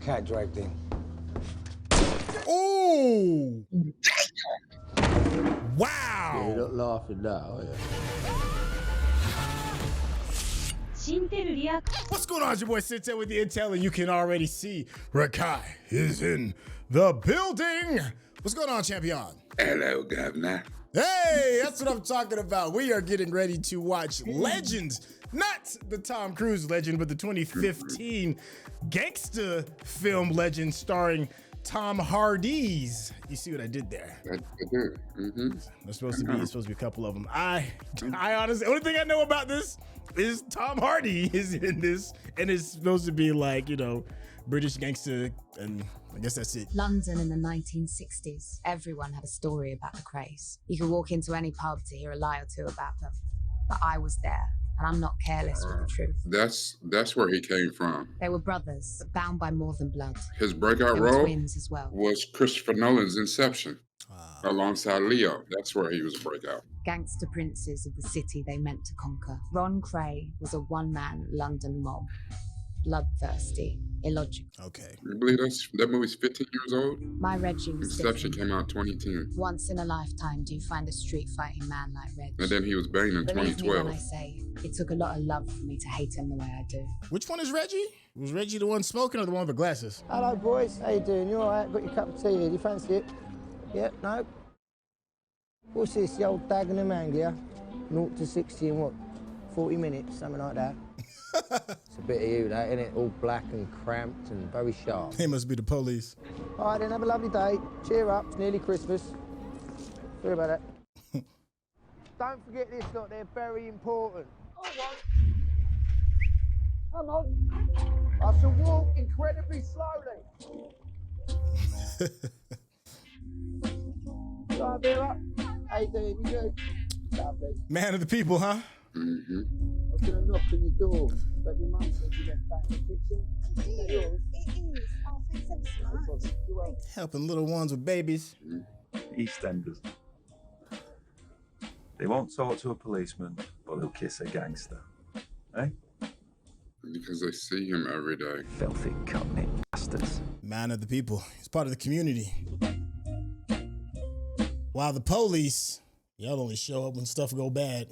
cat dragged in. Oh! Yeah, Wow! you're not laughing now, are you? What's going on? It's your boy Syntell with the Intel, and you can already see Rekkai is in the building. What's going on, champion? Hello, governor. Hey, that's what I'm talking about. We are getting ready to watch Legends, not the Tom Cruise legend, but the 2015 Gangster film Legend starring Tom Hardy's. You see what I did there? I do. Mm-hmm. There's supposed to be a couple of them. I honestly, only thing I know about this is Tom Hardy is in this, and it's supposed to be like, you know, British gangster, and I guess that's it. London in the 1960s. Everyone had a story about the Krays. You could walk into any pub to hear a lie or two about them. But I was there, and I'm not careless with the truth. That's where he came from. They were brothers, but bound by more than blood. His breakout They were role twins as well. was Christopher Nolan's Inception, alongside Leo. That's where he was a breakout. Gangster princes of the city they meant to conquer. Ron Kray was a one-man London mob. Bloodthirsty, illogical. Okay. You believe that movie's 15 years old? My Reggie was Inception different. came out 2010. Once in a lifetime do you find a street-fighting man like Reg. And then he was banged in Believe me when 2012. I say it took a lot of love for me to hate him the way I do. Which one is Reggie? Was Reggie the one smoking or the one with the glasses? Hello, boys. How you doing? You all right? Got your cup of tea here. Do you fancy it? Yeah? No? What's this? The old Dagenham Anglia? 0 to 60 in what? 40 minutes? Something like that. It's a bit of you, that, isn't it? All black and cramped and very sharp. They must be the police. All right, then, have a lovely day. Cheer up. It's nearly Christmas. Sorry about that. Don't forget this, lot. They're very important. Come on. I shall walk incredibly slowly. Right, Vera. How you doing? You good? Lovely. Man of the people, huh? Mm-hmm. I was going to knock on your door, but your mum said you left back in the kitchen. Is that yours? It is. Oh, thanks ever so much. You're welcome. Helping little ones with babies. EastEnders. They won't talk to a policeman, but they'll kiss a gangster. Eh? Because they see him every day. Filthy cut-knit bastards. Man of the people. He's part of the community. While the police, y'all only show up when stuff go bad.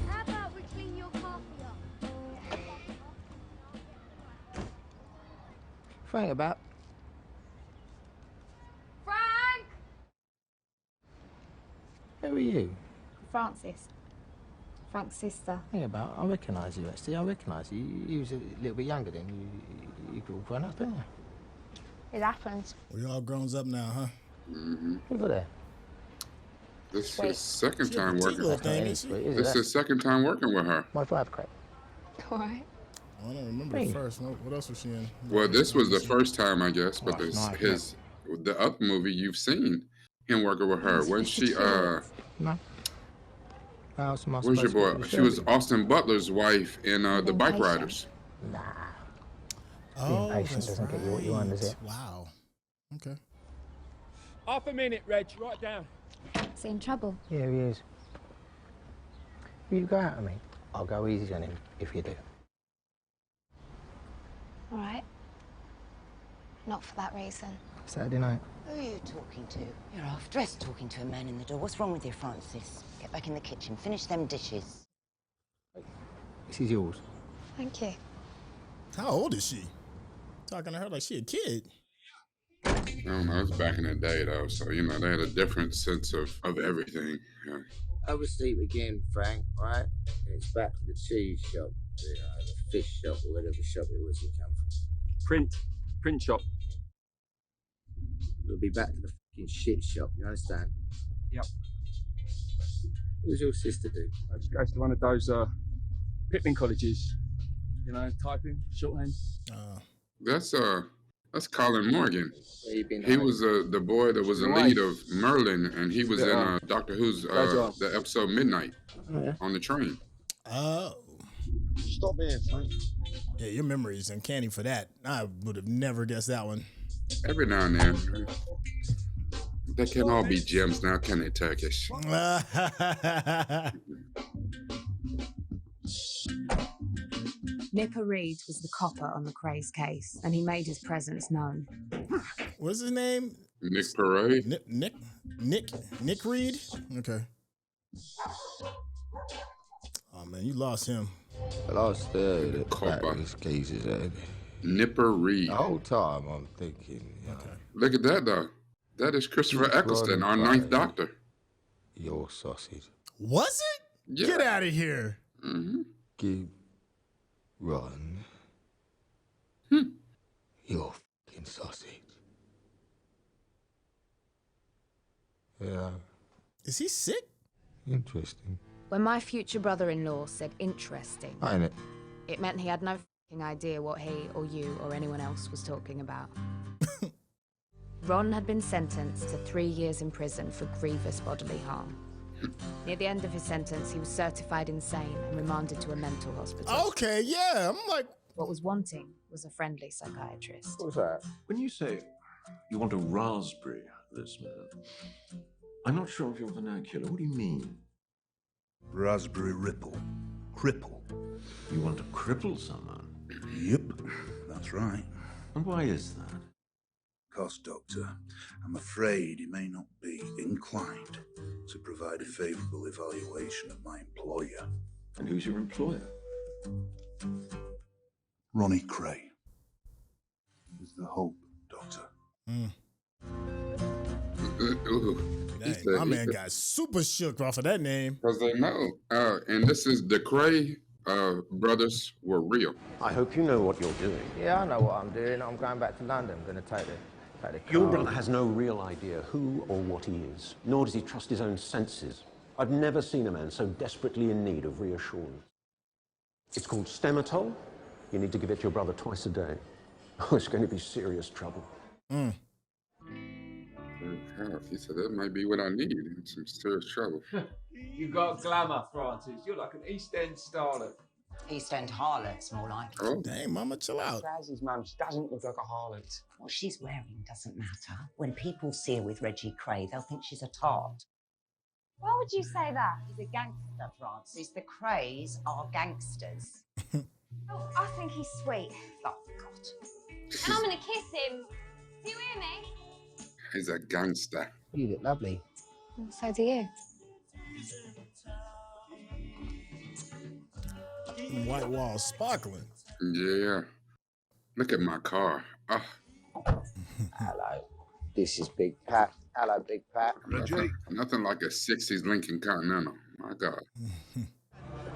How about we clean your coffee up? Frank about. Frank! Who are you? Francis. Frank's sister. Hang about. I recognise you, actually. I recognise you. You was a little bit younger then. You all grown up, didn't you? It happens. We all grown up now, huh? Mm-hmm. Look at that. This is his second time working with her. thing, This This is his second time working with her. my vibe, Craig. All right. I don't remember the first. What else was she in? Well, this was the first time, I guess, but Oh, nice, the other movie you've seen him working with her. When she No. How's my where's your boy? She was Austin Butler's wife in The Bike Riders. Nah. Oh, Impatient that's doesn't get you what you want, does it? Wow. Okay. Half a minute, Reg. Right down. Is he in trouble? Yeah, he is. Will you go out with me? I'll go easy on him if you do. All right. Not for that reason. Saturday night. Who are you talking to? You're half-dressed talking to a man in the door. What's wrong with you, Francis? Get back in the kitchen. Finish them dishes. This is yours. Thank you. How old is she? Talking to her like she a kid. I don't know. It was back in the day, though, so you know they had a different sense of everything. Yeah. Have a seat again, Frank, right? It's back to the cheese shop, the fish shop, or whatever shop it was you come from. Print shop. We'll be back to the fucking shit shop, you understand? Yep. What does your sister do? She goes to one of those Pittman colleges. You know, typing, shorthand. That's Colin Morgan. Where you been? He was the boy that was the lead of Merlin, and he was in Doctor Who's the episode Midnight on the train. Oh. Stop here, Frank. Yeah, your memory is uncanny for that. I would have never guessed that one. Every now and then. They can all be gems now, can they, Turkish? Nipper Reed was the copper on the Cray's case, and he made his presence known. What's his name? Nick Parade. Nick Reed? Okay. Oh, man, you lost him. I lost the cases, Nipper Reed. The whole time I'm thinking, Okay. Look at that, though. That is Christopher Eccleston, our ninth Doctor. Your sausage. Was it? Yeah. Get out of here. Mm-hmm. Give Ron your fucking sausage. Yeah. Is he sick? Interesting. When my future brother-in-law said interesting, Ain't it? it meant he had no f***ing idea what he or you or anyone else was talking about. Ron had been sentenced to 3 years in prison for grievous bodily harm. Near the end of his sentence, he was certified insane and remanded to a mental hospital. Okay, yeah. I'm like... What was wanting was a friendly psychiatrist. What was that? When you say you want a raspberry this minute, I'm not sure of your vernacular. What do you mean? Raspberry Ripple. Cripple. You want to cripple someone? Yep, that's right. And why is that? Because, Doctor, I'm afraid he may not be inclined to provide a favourable evaluation of my employer. And who's your employer? Ronnie Kray. Is the hope, Doctor. Dang, my man got super shook off of that name. Because they know. And this is the Cray brothers were real. I hope you know what you're doing. Yeah, I know what I'm doing. I'm going back to London. I'm going to take the car. Your brother has no real idea who or what he is, nor does he trust his own senses. I've never seen a man so desperately in need of reassurance. It's called Stematol. You need to give it to your brother twice a day. Oh, it's going to be serious trouble. He said that might be what I need. Some serious trouble. You got glamour, Francis. You're like an East End starlet. East End harlots, more like. Oh. Dang, mama, chill out. Razzy's mum, she doesn't look like a harlot. What she's wearing doesn't matter. When people see her with Reggie Kray, they'll think she's a tart. Why would you say that? He's a gangster, Francis. The Krays are gangsters. Oh, I think he's sweet. Oh, God. And I'm gonna kiss him. Do you hear me? He's a gangster. You look lovely. So do you. White walls sparkling. Yeah. Look at my car. Oh. Hello. This is Big Pat. Hello, Big Pat. Nothing like a 60s Lincoln Continental. My God.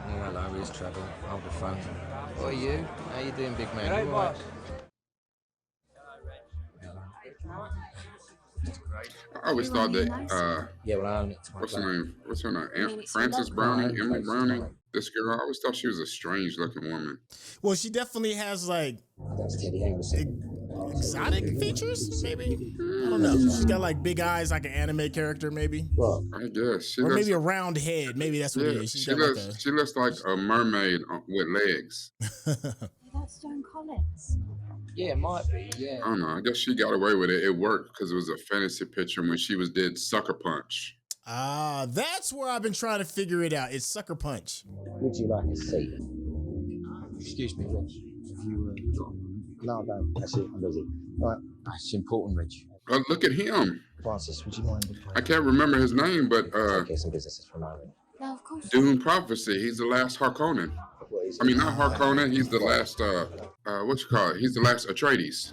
Hello, here's trouble. Hold the phone. What are you? How you doing, big man? It ain't You all right? much. I always thought that, Yeah, well, I own it. what's her name? What's her name? Frances Browning, Emily Browning. This girl, I always thought she was a strange looking woman. Well, she definitely has like exotic features, maybe. I don't know. She's got like big eyes, like an anime character, maybe. I guess. She Or looks, maybe a round head. Maybe that's what it is. she looks like a mermaid with legs. That's Joan Collins. Yeah, it might be, yeah. I don't know. I guess she got away with it. It worked because it was a fantasy picture when she did Sucker Punch. Ah, that's where I've been trying to figure it out. It's Sucker Punch. Would you like a seat? Excuse me, Reg. No, I don't. That's it. I'm busy. All right. It's important, Reg. Oh, look at him. Francis, would you mind? I can't remember his name, but Okay, some businesses for a moment. No, of course. Dune Prophecy. He's the last Harkonnen. I mean, not Harkonnen. He's the last. What you call it? He's the last Atreides.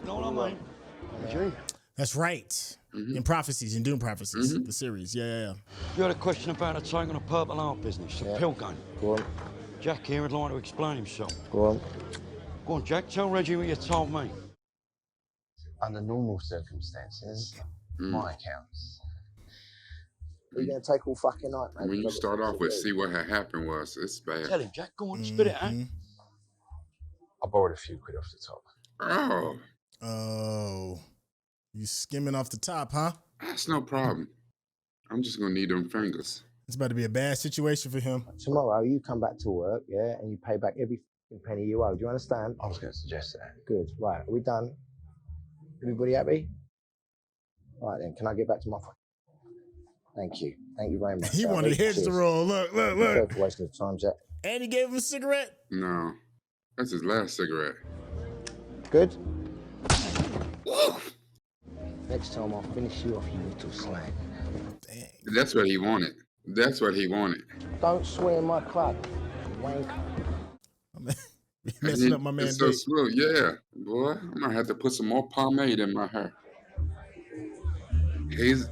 That's right. In Prophecies, in Doom Prophecies, the series. Yeah. You had a question about a take on a purple art business, a pill gun. Go on. Jack here would like to explain himself. Go on. Go on, Jack, tell Reggie what you told me. Under normal circumstances, my accounts. We're going to take all fucking night, mate. When you start off with see what had happened was, it's bad. Tell him, Jack, go on, spit it out. I borrowed a few quid off the top. Oh. You skimming off the top, huh? That's no problem. I'm just going to need them fingers. It's about to be a bad situation for him. Tomorrow, you come back to work, yeah, and you pay back every penny you owe. Do you understand? I was going to suggest that. Good. Right, are we done? Everybody happy? All right, then. Can I get back to my... Thank you. Thank you very much. He wanted heads to roll. Look. Wasting of time, Jack. And he gave him a cigarette? No. That's his last cigarette. Good? Next time I'll finish you off, you little slag. That's what he wanted. That's what he wanted. Don't swear in my club, wanker. Messing up my man's It's so date. smooth. Yeah, boy. I might have to put some more pomade in my hair.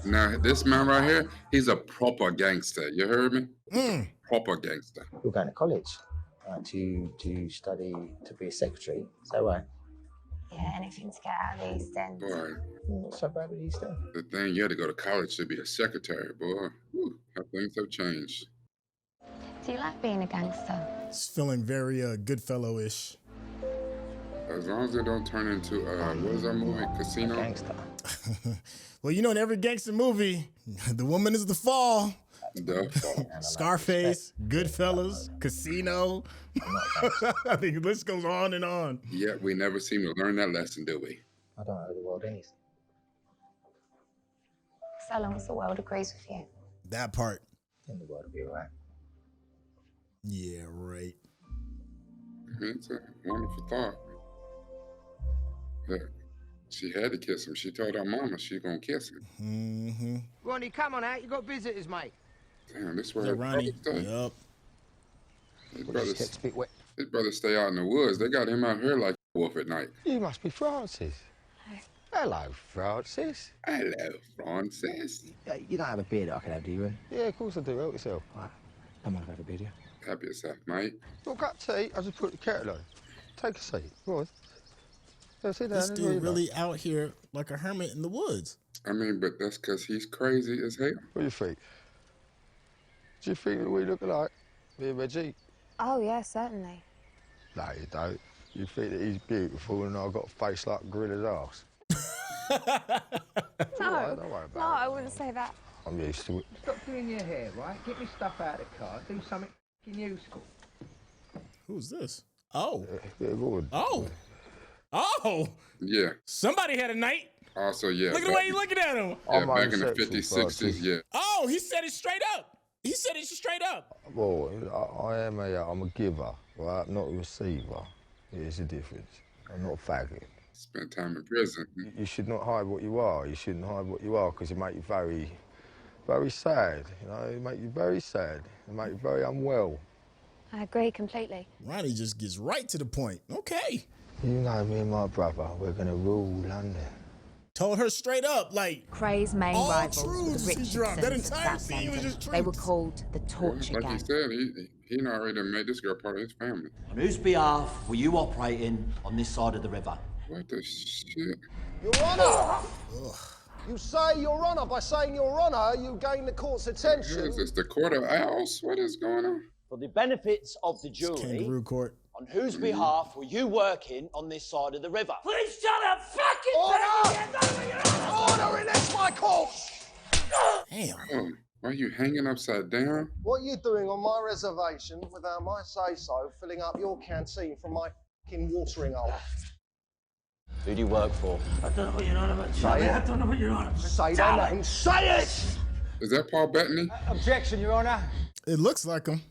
Now this man right here, he's a proper gangster. You heard me? Proper gangster. You're going to college to study to be a secretary. Is that right? Yeah, anything to get out of the East End. Boy, Not so bad at the East End. the thing, you had to go to college to be a secretary, boy. Whew, how things have changed. Do you like being a gangster? It's feeling very Goodfellow-ish. As long as it don't turn into, what is that movie? Casino? Gangster. Well, you know, in every gangster movie, the woman is the fall. The fall. Scarface, Goodfellas, Casino. I think the list goes on and on. Yet we never seem to learn that lesson, do we? I don't know the world anything. So long as the world agrees with you. That part. Then the world will be all right. Yeah, right. It's a wonderful thought. But she had to kiss him. She told her mama she's gonna kiss him. Mm-hmm. Ronnie, come on out. You got visitors, mate. Damn, this where Yeah, Ronnie. Yup. His brothers stay out in the woods. They got him out here like a wolf at night. You must be Francis. Hello, Francis. Hello, Francis. You don't have a beer that I can have, do you? Yeah, of course I do. Help yourself. Right. Come on, have a beer, do you? Help yourself, mate. Got a cup of tea? I just put the kettle on. Take a seat. Go on. Yeah, sit down. This dude really out here like a hermit in the woods. I mean, but that's because he's crazy as hell. What do you think? Do you think that we look alike? Me and Reggie? Oh, yeah, certainly. No, you don't. You think that he's beautiful and I've got a face like a gorilla's ass. No, don't worry about no, I wouldn't say that. I'm used to it. Stop doing your hair, right? Get me stuff out of the car. Do something useful. Who's this? Oh. Yeah, good. Oh. Oh. Yeah. Somebody had a night. Also, yeah. Look at the way you're looking at him. Yeah, back in the 50s, 60s, yeah. Oh, he said it straight up. He said it straight up. Well, I'm a giver, right? Not a receiver. There's a difference. I'm not a faggot. Spent time in prison. You should not hide what you are. You shouldn't hide what you are because it make you very, very sad. You know, it make you very sad. It make you very unwell. I agree completely. Ronnie just gets right to the point. Okay. You know, me and my brother, we're gonna rule London. Told her straight up, like Cray's main all rivals were truths the he dropped. That Richardsons of entire South scene was London. just They were truths. called the Torture Like Gang. he said, he already made this girl part of his family. On whose behalf were you operating on this side of the river? What the shit? Your Honour! You say Your Honour. By saying Your Honour, you gain the court's attention. What is this, the Court of Owls? What is going on? For the benefits of the jury, Kangaroo court. on whose behalf were you working on this side of the river? Please shut up, fucking Order in this, my court! Damn. Oh, why are you hanging upside down? What are you doing on my reservation without my say-so, filling up your canteen from my fucking watering hole? Who do you work for? I don't know what you're on about, Charlie. I don't know what you're on about. Say that name. Say it! Is that Paul Bettany? Objection, Your Honour. It looks like him.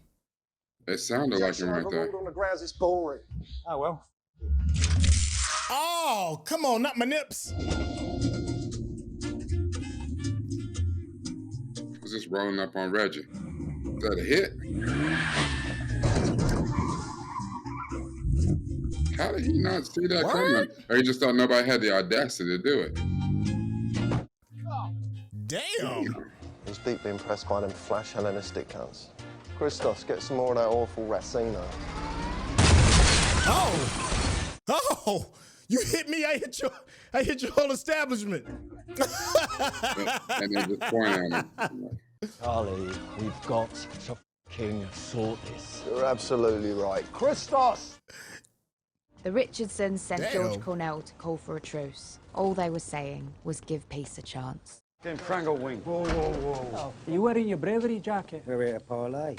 It sounded like him right there. On the grounds it's boring. Oh, well. Oh, come on, not my nips. Was this rolling up on Reggie? Is that a hit? How did he not see that coming? Or he just thought nobody had the audacity to do it? Damn. He's deeply impressed by them flash Hellenistic cunts. Christos, get some more of that awful Racino. Oh. Oh. You hit me, I hit your whole establishment. And then just point at him. Charlie, we've got to fucking sort this. You're absolutely right. Christos! The Richardsons sent Damn. George Cornell to call for a truce. All they were saying was give peace a chance. Then Frango wing. Whoa, whoa, whoa. Are you wearing your bravery jacket? We're here to parlay.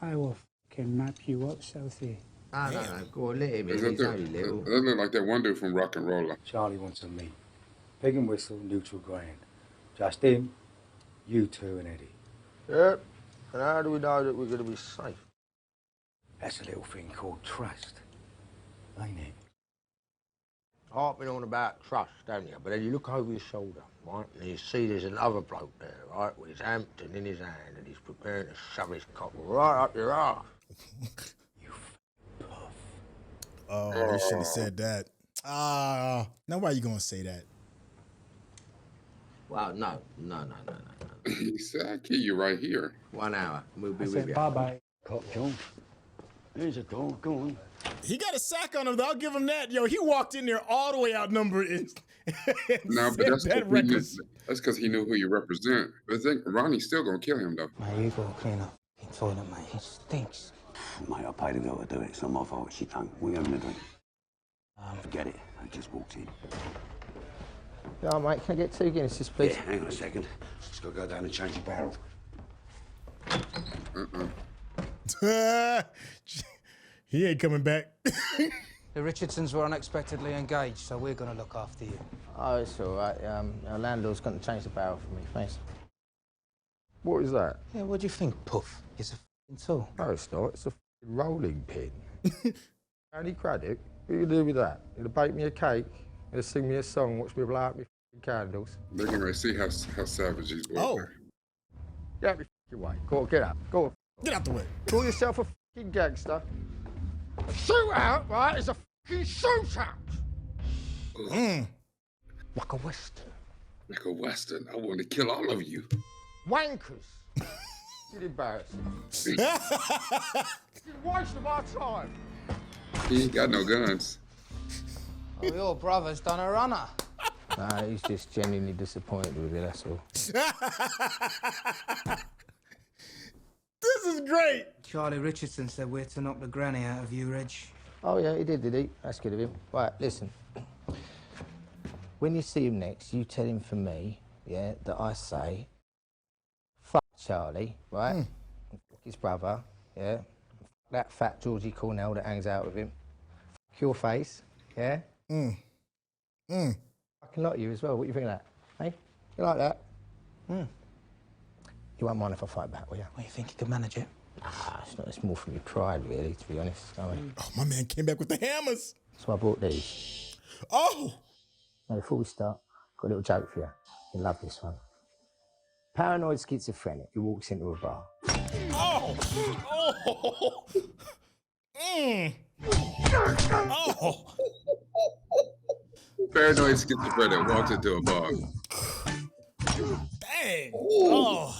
I will fucking map you up, Southie. No, go on, let him in. That He's only little. look like that one dude from Rock and Roller. Charlie wants to meet. Pig and whistle, neutral ground. Just him, you two and Eddie. Yep. And how do we know that we're going to be safe? That's a little thing called trust, ain't it? Harping on about trust, don't you? But then you look over your shoulder, right, and you see there's another bloke there, right, with his Hampton in his hand, and he's preparing to shove his cock right up your arse. Oh, you shouldn't have said that. Now why are you gonna say that? Well, no. He said, I'll kill you right here. 1 hour, we'll be I with said you. bye-bye. Cock, John. Here's a door, go on. He got a sack on him, though. I'll give him that. Yo, he walked in there all the way outnumbered and No, but that's that reckless. because he knew who you represent. But I think Ronnie's still gonna kill him though. Mate, you gotta clean up the toilet, mate. It stinks. Mate, I paid a girl to do it. It's not my fault. She done. We having a drink. Forget it. I just walked in. Yeah, mate, can I get 2 Guinnesses, please? Yeah, hang on a second. Just gotta go down and change the barrel. He ain't coming back. The Richardsons were unexpectedly engaged, so we're going to look after you. Oh, it's all right. Our landlord's going to change the barrel for me, thanks. What is that? Yeah, what do you think, Puff? It's a f***ing tool. No, it's not. It's a f***ing rolling pin. Andy Craddock, what you do with that? You'll bake me a cake, you'll sing me a song, watch me blow out my f***ing candles. They're gonna see how savage these boys are. Get out of your way. Go on, get up. Go on. Get out the way. Call yourself a f***ing gangster. A shootout, right, is a f***ing shootout. Like a western. Like a western. I want to kill all of you. Wankers. You're embarrassing. You're wasting my time. He ain't got no guns. Oh, your brother's done a runner. Nah, he's just genuinely disappointed with you, that's all. This is great. Charlie Richardson said we're to knock the granny out of you, Reg. Oh, yeah, he did he? That's good of him. Right, listen. When you see him next, you tell him for me, yeah, that I say, fuck Charlie, right? Fuck his brother, yeah? Fuck that fat Georgie Cornell that hangs out with him. Fuck your face, yeah? Fucking like you as well. What do you think of that? Hey? You like that? You won't mind if I fight back, will you? Well, you think you could manage it? Ah, it's more from your pride, really, to be honest. Oh, my man came back with the hammers. So I bought these. Oh! Now, before we start, got a little joke for you. You'll love this one. Paranoid schizophrenic who walks into a bar. Oh! Paranoid schizophrenic walks into a bar. Dang! Oh!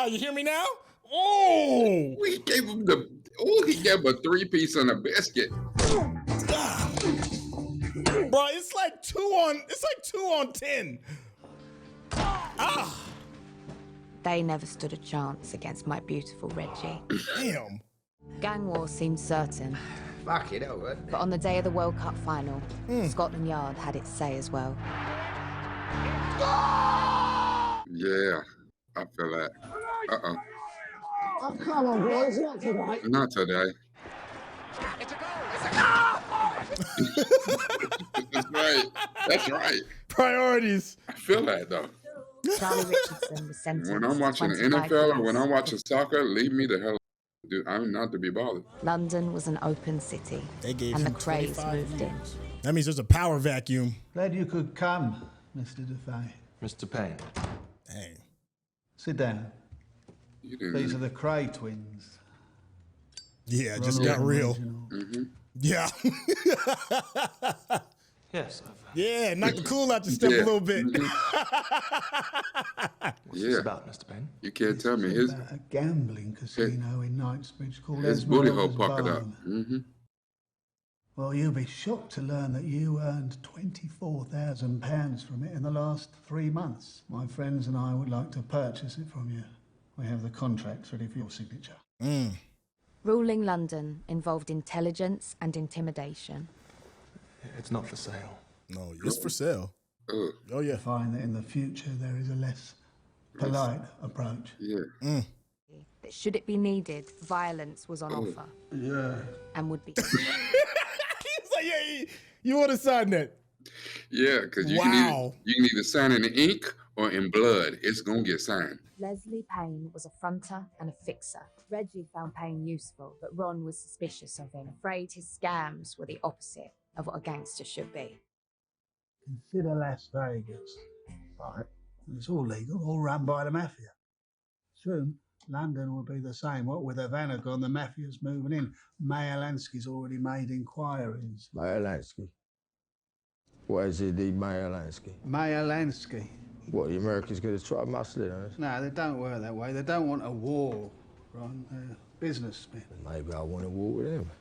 You hear me now? Oh! He gave him he gave him a 3-piece on a biscuit. Bro, it's like 2 on 10. They never stood a chance against my beautiful Reggie. Damn. Gang war seemed certain. Fuck it, all right. But on the day of the World Cup final, Scotland Yard had its say as well. Yeah, I feel that. Uh-oh. Oh, come on, boys, not today. Not today. That's right. That's right. Priorities. I feel that, though. Charlie Richardson was sentenced When I'm watching the 25 NFL or years. when I'm watching soccer, leave me the hell. Dude, I'm not to be bothered. London was an open city, They gave and the him Krays 25 moved in. That means there's a power vacuum. Glad you could come, Mr. DeFay. Mr. Payne. Dang. Sit down. You didn't These are the Cray twins. Yeah, it just got real. Yeah. Yes. Yeah, knock the cool out your step a little bit. What's this about, Mr. Payne? You can't tell me. His A gambling casino in Knightsbridge called booty hole Esmeralda's puckered up. Barn. Well, you'll be shocked to learn that you earned £24,000 from it in the last 3 months. My friends and I would like to purchase it from you. We have the contracts ready for your signature. Ruling London involved intelligence and intimidation. It's not for sale. No, it's for sale. Oh, yeah. Find that in the future there is a less polite approach. Yeah. That should it be needed, violence was on offer. Yeah. And would be. He's like, yeah, you want to sign that? Yeah, because you can either sign in ink or in blood. It's going to get signed. Leslie Payne was a fronter and a fixer. Reggie found pain useful, but Ron was suspicious of him, afraid his scams were the opposite of what a gangster should be. Consider Las Vegas. Right. It's all legal, all run by the mafia. Soon, London will be the same. What with Havana gone, the mafia's moving in. Mayor Lansky's already made inquiries. Mayor Lansky? What is it, the Mayor Lansky? Mayor Lansky. What, the Americans going to try muscling on us? No, they don't work that way. They don't want a war, Ron. They're businessmen. Maybe I want a war with him.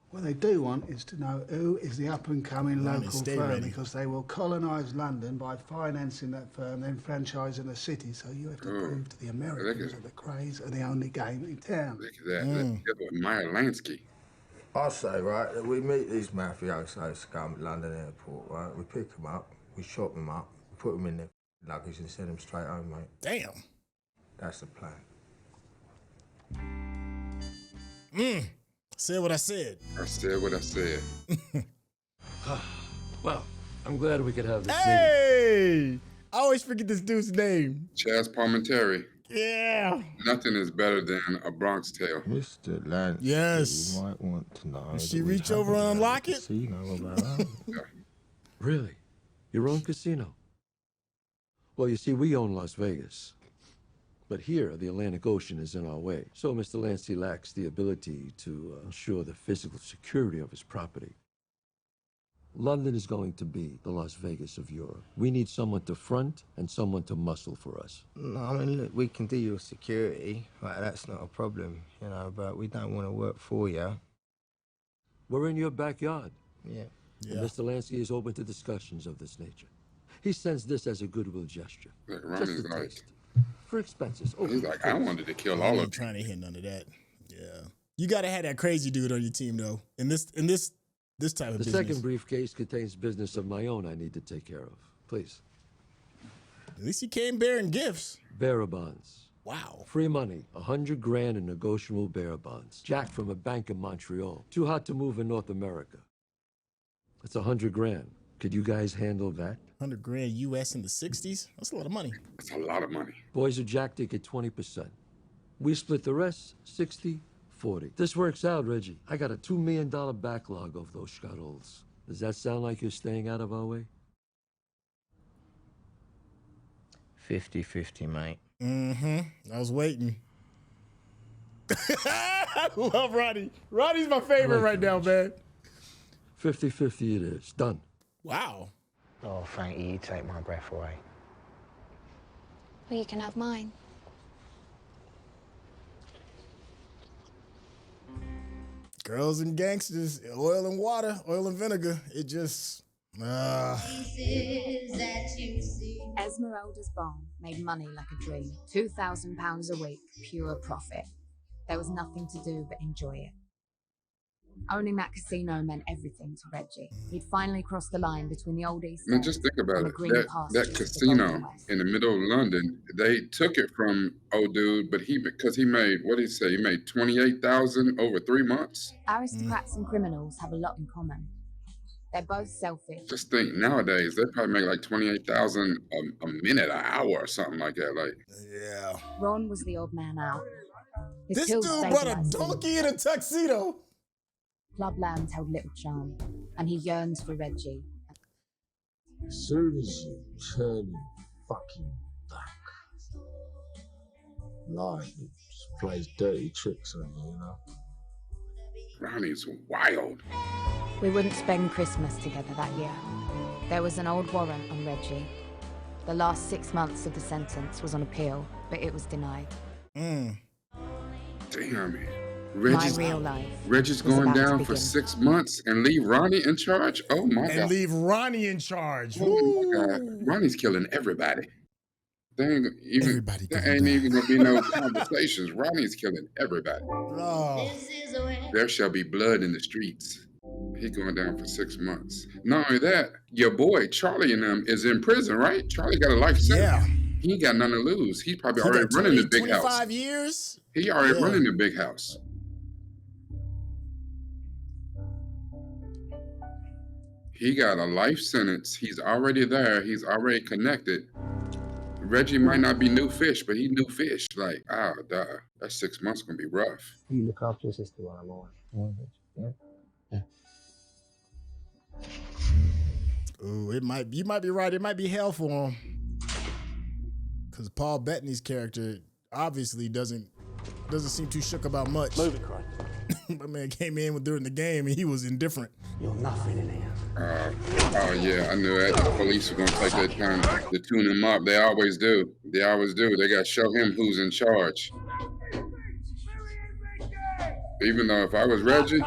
What they do want is to know who is the up-and-coming Ronnie, local stay firm, ready. because they will colonise London by financing that firm, then franchising the city. So you have to prove to the Americans that the Krays are the only game in town. Look at that. Look at Meyer Lansky. I say, right, that we meet these mafiosos scum at London Airport, right? We pick them up, we shop them up, we put them in their luggage and send them straight home, mate. Damn. That's the plan. Said what I said. I said what I said. Well, I'm glad we could have this Hey! I always forget this dude's name. Chaz Palminteri. Yeah. Nothing is better than a Bronx Tale. Mr. Lansky, Yes. you might want to know. Did she that we reach over and unlock it? Casino about us. Really? Your own casino? Well, you see, we own Las Vegas. But here, the Atlantic Ocean is in our way. So Mr. Lansky lacks the ability to ensure the physical security of his property. London is going to be the Las Vegas of Europe. We need someone to front and someone to muscle for us. No, I mean, look, we can do your security. Like, that's not a problem, you know, but we don't want to work for you. We're in your backyard. Yeah. And Mr. Lansky is open to discussions of this nature. He sends this as a goodwill gesture. Look, Just Ronnie's a like, taste. For expenses. Oh, he's like, I wanted to kill all of them. Trying to hit none of that. Yeah. You got to have that crazy dude on your team, though. In this type of The business. second briefcase contains business of my own I need to take care of. Please. At least he came bearing gifts. Bearer bonds. Wow. Free money, 100 grand in negotiable bearer bonds. Jacked from a bank in Montreal. Too hot to move in North America. It's 100 grand. Could you guys handle that? 100 grand US in the 60s? That's a lot of money. That's a lot of money. Boys are jacked, they get 20%. We split the rest, 60-40. This works out, Reggie. I got a $2 million backlog of those scuttles. Does that sound like you're staying out of our way? 50-50, mate. I was waiting. I love Ronnie. Ronnie's my favorite right now, man. 50-50 it is. Done. Wow. Oh, thank you. You take my breath away. Well, you can have mine. Girls and gangsters, oil and water, oil and vinegar. It just... Esmeralda's barn made money like a dream. £2,000 a week, pure profit. There was nothing to do but enjoy it. Owning that casino meant everything to Reggie. He'd finally crossed the line between the old East I mean, End just think about and it. the green pastures That of the casino Golden West. in the middle of London, they took it from old dude, but because he made, what did he say? He made 28,000 over 3 months. Aristocrats and criminals have a lot in common. They're both selfish. Just think nowadays they probably make like 28,000 a minute, an hour, or something like that. Like, yeah. Ron was the odd man out. His This pills dude saved brought a lives. donkey in a tuxedo. Clubland held little charm, and he yearned for Reggie. As soon as you turn your fucking back, life just plays dirty tricks on you, you know? Ronnie's wild. We wouldn't spend Christmas together that year. There was an old warrant on Reggie. The last 6 months of the sentence was on appeal, but it was denied. Damn it. My real life Reggie's was going about to down for begin. 6 months and leave Ronnie in charge? Oh my God. And leave Ronnie in charge. Oh my God. Ronnie's killing everybody. There ain't even gonna be no conversations. Ronnie's killing everybody. Oh. There shall be blood in the streets. He going down for 6 months. Not only that, your boy Charlie and them is in prison, right? Charlie got a life sentence. Yeah. He ain't got nothing to lose. He probably He already got running the 20, big house. 25 years? He already Yeah. running the big house. He got a life sentence. He's already there. He's already connected. Reggie might not be new fish, but he new fish. Like, oh, duh. That 6 months gonna be rough. You look after your sister while I'm away. Yeah? Ooh, you might be right. It might be hell for him. Because Paul Bettany's character obviously doesn't seem too shook about much. Move it, Cray. My man came in during the game and he was indifferent. You're nothing in here. Oh yeah, I knew that. The police were gonna take that time to tune him up. They always do. They always do. They gotta show him who's in charge. Even though if I was Reggie,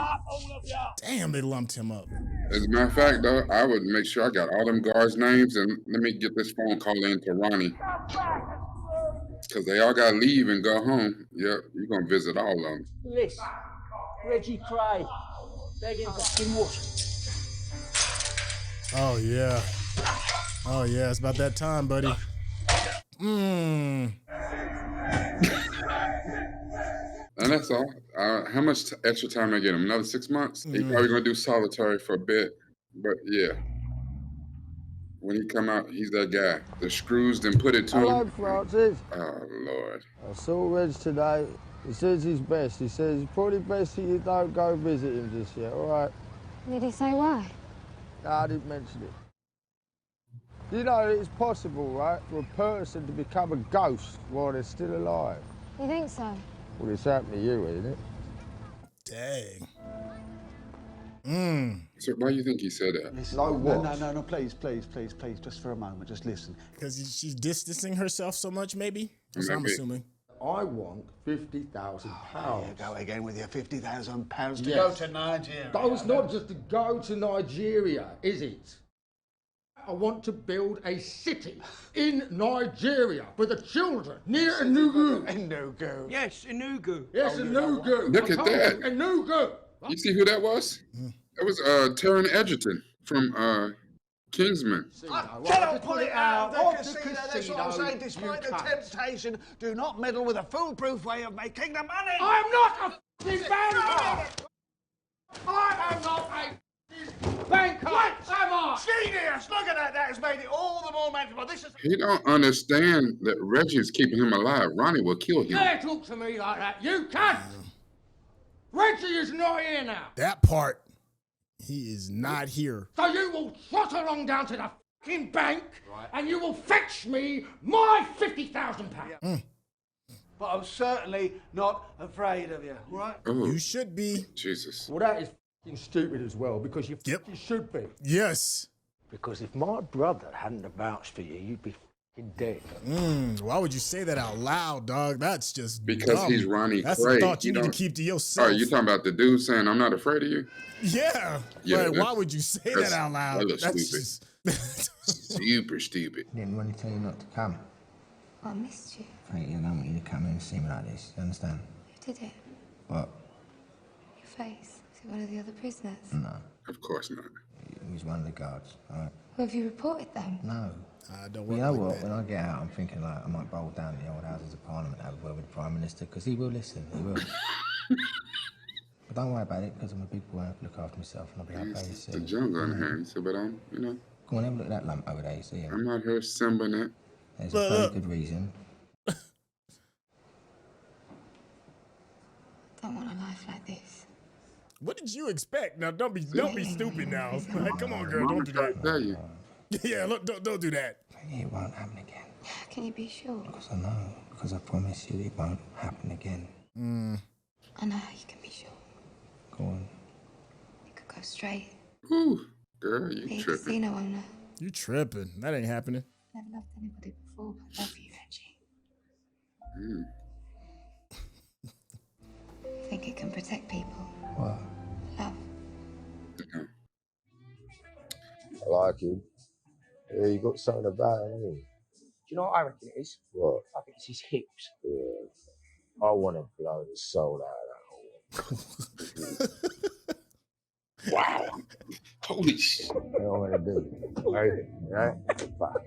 damn, they lumped him up. As a matter of fact, though, I would make sure I got all them guards' names and let me get this phone call in to Ronnie. Because they all got to leave and go home. Yep, you're going to visit all of them. Listen, Reggie Kray, begging for some water. Oh, yeah. Oh, yeah, it's about that time, buddy. And that's all. How much extra time I get him? Another 6 months? He probably going to do solitary for a bit. But, yeah. When he come out, he's that guy. The screws then put it to Hello, him. Francis. Oh, Lord. I saw Reg today. He says he's best. He says it's probably best that you don't go visit him just yet, all right? Did he say why? No, I didn't mention it. You know, it's possible, right, for a person to become a ghost while they're still alive. You think so? Well, it's happened to you, isn't it? Dang. So why do you think he said that? Listen, No, what? No, please, just for a moment, just listen. Because she's distancing herself so much, maybe? That's what I'm assuming. I want £50,000. Oh, you go again with your £50,000 to Yes. go to Nigeria. That was not just to go to Nigeria, is it? I want to build a city in Nigeria for the children near Enugu. Enugu. Yes, Enugu. Yes, Enugu. Look at that. Enugu. You see who that was? That was Taron Egerton from Kingsman. I cannot pull it out of the casino. That's what I'm saying. Despite the temptation, do not meddle with a foolproof way of making the money. I'm not a f***ing banker. I am not a banker. What? Am I? Genius! Look at that. That has made it all the more manageable. This is. He don't understand that Reggie is keeping him alive. Ronnie will kill him. Dare talk to me like that. You can't. Reggie is not here now. That part, he is not here. So you will trot along down to the f***ing bank and you will fetch me my £50,000. But I'm certainly not afraid of you, right? Oh, You should be. Jesus. Well, that is f***ing stupid as well because you f***ing should be. Yes. Because if my brother hadn't vouched for you, you'd be f***ing dead. Why would you say that out loud, dog? That's just Because dumb. he's Ronnie That's Kray. a thought you need to don't- keep to yourself. Oh, you talking about the dude saying, I'm not afraid of you? Yeah. Yeah, Like, why that's- would you say that that's out loud? hella That's stupid. Super stupid. Didn't want to tell you not to come. I missed you. Frank, I don't want you to come in and see me like this. You understand? Who did it? What? Your face. Is it one of the other prisoners? No. Of course not. He was one of the guards. All right. Well, have you reported them? No. Don't You work know like what? that. When I get out, I'm thinking like I might bowl down to the old Houses of Parliament, have a word with the Prime Minister, because he will listen. He will. But don't worry about it, because I'm a big boy. I have to look after myself, and I'll be okay It's the soon. jungle in here. He said, but you know, Come on, have a look at that lump over there. You see him? I'm not here assembling it. There's a very good reason. Don't want a life like this. What did you expect? Now, don't be stupid now. Like, come on, girl, don't do that. Tell you. Yeah, look, don't do that. It won't happen again. How can you be sure? Because I know. Because I promise you it won't happen again. I know how you can be sure. Go on. You could go straight. Ooh, girl, Be you a tripping. casino owner. You tripping. That ain't happening. Never loved anybody before, but love you, Reggie. Think it can protect people. What? Love. I like him. Yeah, you got something about him, haven't you? Do you know what I reckon it is? What? I think it's his hips. Yeah. I want to blow the soul out of that hole. Wow. Holy shit. What do I want to do? Right? Fuck.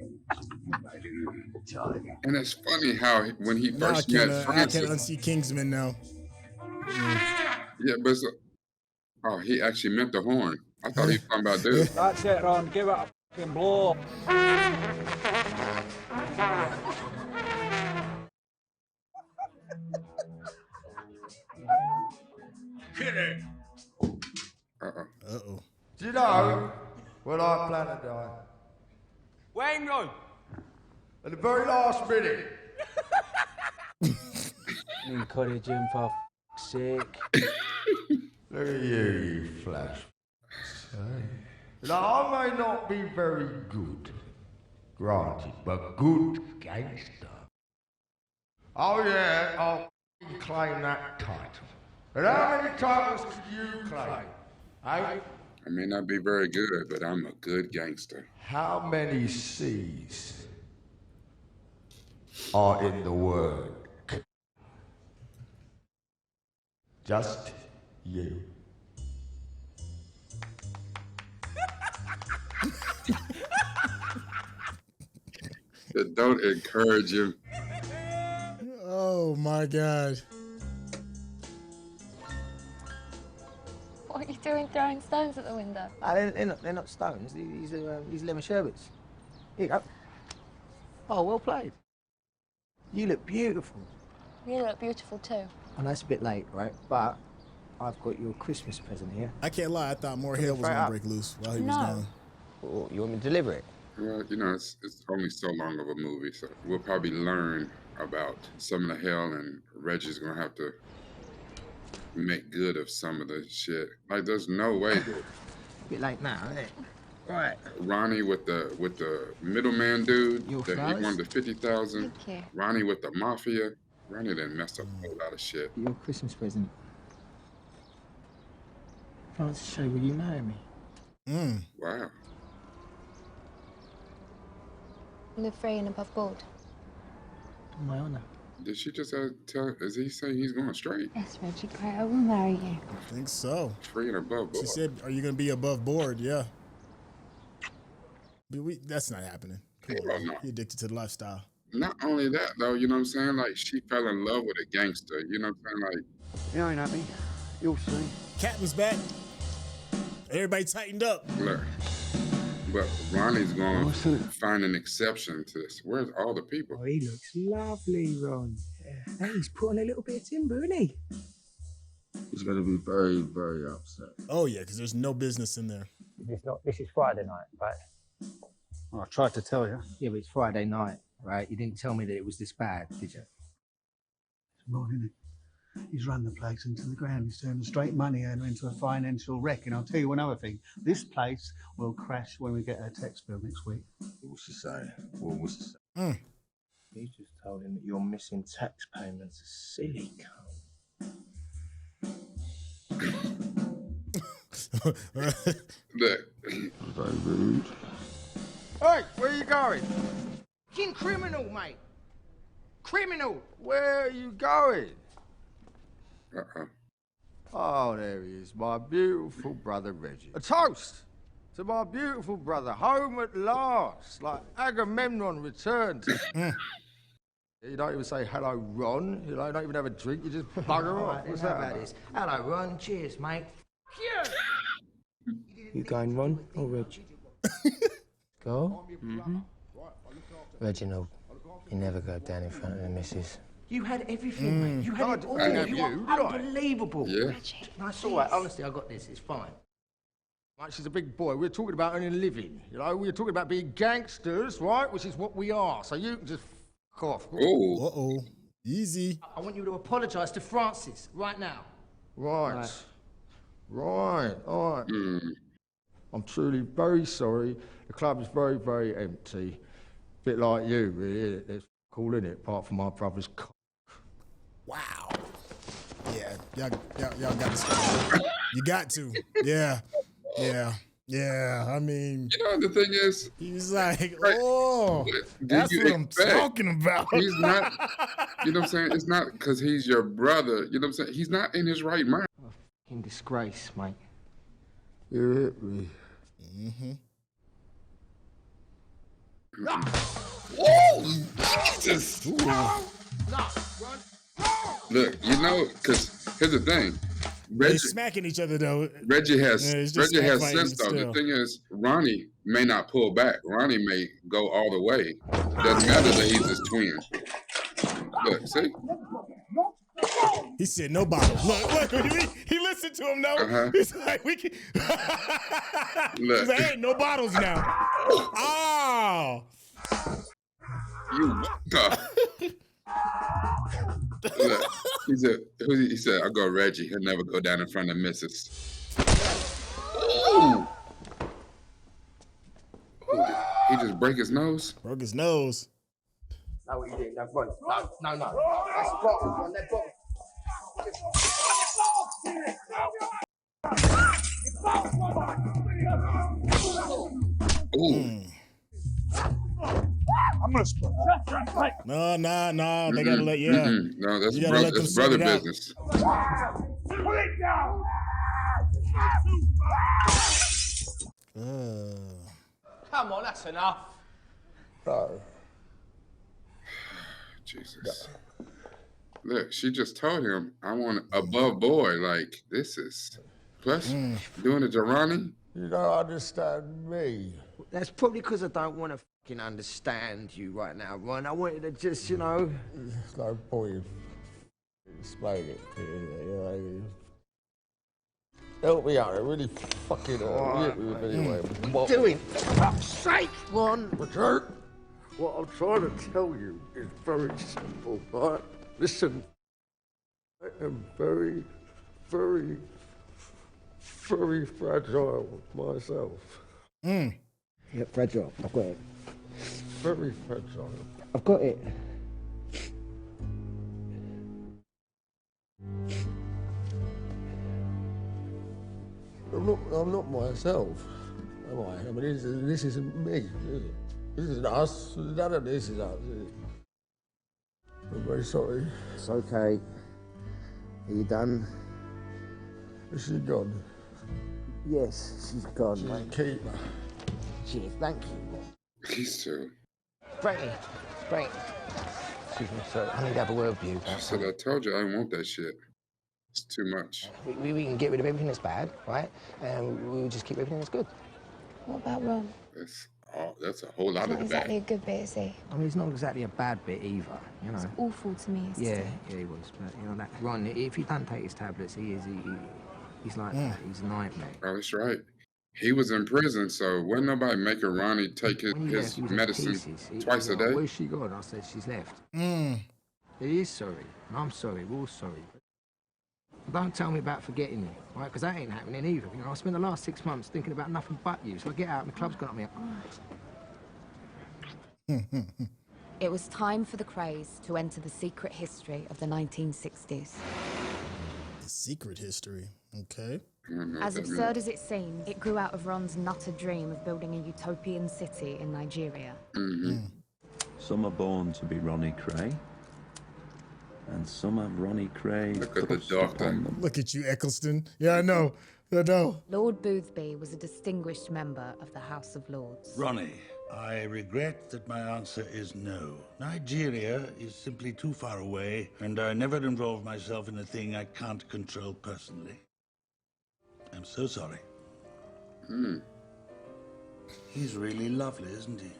And it's funny how when he Now first met I Francis. can unsee Kingsman now. Yeah, but oh, he actually meant the horn. I thought he was talking about dude. That's it, Ron. Give it a fucking blow. know when I plan to die? When, Ron? At the very last minute. Encouraging for f***'s sake. Look at you flash. Now, I may not be very good, granted, but good gangster. Oh yeah, I'll claim that title. And how many titles could you claim? I may not be very good, but I'm a good gangster. How many C's are in the word? Just you. Don't encourage him. Oh my God. What are you doing throwing stones at the window? They're not stones. These lemon sherbets. Here you go. Oh, well played. You look beautiful. You look beautiful too. I know it's a bit late, right? But I've got your Christmas present here. I can't lie, I thought more hell was gonna break loose while he was gone. Well, you want me to deliver it? Well, you know, it's only so long of a movie, so we'll probably learn about some of the hell, and Reggie's gonna have to make good of some of the shit. Like, there's no way. A bit late now, isn't it? Right. Ronnie with the middleman dude Your that flowers? he wanted the 50,000. Thank you. Ronnie with the mafia. Ronnie done messed up a whole lot of shit. Your Christmas present. I want to show you, will you marry me? Wow. Live free and above board. On my honour. Did she just tell? Is he saying he's going straight? Yes, Reggie Kray, I will marry you. I think so. Free and above board. She said, "Are you gonna be above board?" Yeah. But that's not happening. Come on, no. You're addicted to the lifestyle. Not only that, though, you know what I'm saying? Like, she fell in love with a gangster. You know what I'm saying? Like, You ain't happy. You'll see. Captain's back. Everybody tightened up. look. But Ronnie's going to find an exception to this. Where's all the people? Oh, he looks lovely, Ron. Yeah. Hey, he's put on a little bit of timber, isn't he? He's going to be very, very upset. Oh yeah, because there's no business in there. This is Friday night, right? Well, I tried to tell you. Yeah, but it's Friday night, right? You didn't tell me that it was this bad, did you? It's wrong, isn't it? He's run the place into the ground. He's turned a straight money earner into a financial wreck. And I'll tell you one other thing. This place will crash when we get our tax bill next week. What's she saying? What was she saying? You just told him that you're missing tax payments. Silly cunt. Look. Very rude. Hey, where are you going? Fucking criminal, mate. Criminal. Where are you going? Oh, there he is, my beautiful brother Reggie. A toast to my beautiful brother, home at last, like Agamemnon returned. You don't even say hello, Ron. You know, you don't even have a drink. You just bugger off. What's that about? This? Hello, Ron. Cheers, mate. You going, Ron or Reg? Go? Reginald, you never go down in front of the missus. You had everything, mate. You had it all. I have You you, are right? unbelievable. Yeah. No, it's all right. Honestly, I got this. It's fine. Mate, she's a big boy. We're talking about earning a living. You know, we're talking about being gangsters, right? Which is what we are. So you can just f off. Oh. Uh-oh. Easy. I want you to apologise to Francis right now. Right. Right. All right. I'm truly very sorry. The club is very, very empty. Bit like you, really. There's all in it, apart from my brother's cock. Wow. Yeah, y'all got to. You got to. Yeah. I mean, you know, the thing is, he's like, oh, that's what I'm talking about. He's not, you know what I'm saying? It's not because he's your brother. You know what I'm saying? He's not in his right mind. In disgrace, mate. You hit me. Whoa! Jesus! Look, you know, because here's the thing. They're smacking each other though. Reggie has sense though. Still. The thing is, Ronnie may not pull back. Ronnie may go all the way. Doesn't matter that he's his twin. Look, see? He said no bottles. Look, he listened to him, though. He's like, we can. He's like, hey, no bottles now. Oh. You. Look, he said, I'll go Reggie. He'll never go down in front of Mrs. Ooh. He just break his nose? Broke his nose. No, what you doing? No, run. No. That's bottle. Run that bottle. Ooh. I'm gonna split. No. They gotta let No, that's brother business. Pull it down. Come on, that's enough. No. Jesus. Look, she just told him, I want above boy. Like, this is... Plus, doing it to Ronnie? You don't understand me. That's probably because I don't want to fucking understand you right now, Ron. I wanted to just, you know... There's no point explain it to you. Help me out, I really fucking anyway. What are you doing? For fuck's sake, Ron! Richard, what I'm trying to tell you is very simple, right? Listen, I am very, very, very fragile myself. Yeah, fragile. I've got it. Very fragile. I've got it. I'm not myself, am I? I mean, this isn't me, is it? This isn't us. None of this is us, is it? I'm very sorry. It's okay. Are you done? Is she gone? Yes, she's gone, mate. Keep her. Cheers, thank you. He's too. Frankie. Excuse me, sorry. I need to have a word with you. She said, I told you I didn't want that shit. It's too much. We can get rid of everything that's bad, right? And we'll just keep everything that's good. What about Ron? That's a whole lot Not Oh, of the bad. exactly a good bit, is he? I mean, it's not exactly a bad bit either, you know. It's awful to me. Yeah, he was. But, you know, that Ron, if he doesn't take his tablets, he's like that. He's a nightmare. Oh, that's right. He was in prison, so wasn't nobody making Ronnie take his medicine twice a day? Where's she gone? I said, she's left. He is sorry. And I'm sorry. We're all sorry. Don't tell me about forgetting you, right? Because that ain't happening either. You know, I spent the last 6 months thinking about nothing but you. So I get out and the club's got me up. It was time for the Krays to enter the secret history of the 1960s. The secret history, okay. As absurd as it seemed, it grew out of Ron's nutter dream of building a utopian city in Nigeria. Some are born to be Ronnie Kray, and some have Ronnie Kray. Look at the doctor. Look at you, Eccleston. Yeah, I know. Lord Boothby was a distinguished member of the House of Lords. Ronnie, I regret that my answer is no. Nigeria is simply too far away, and I never involve myself in a thing I can't control personally. I'm so sorry. He's really lovely, isn't he?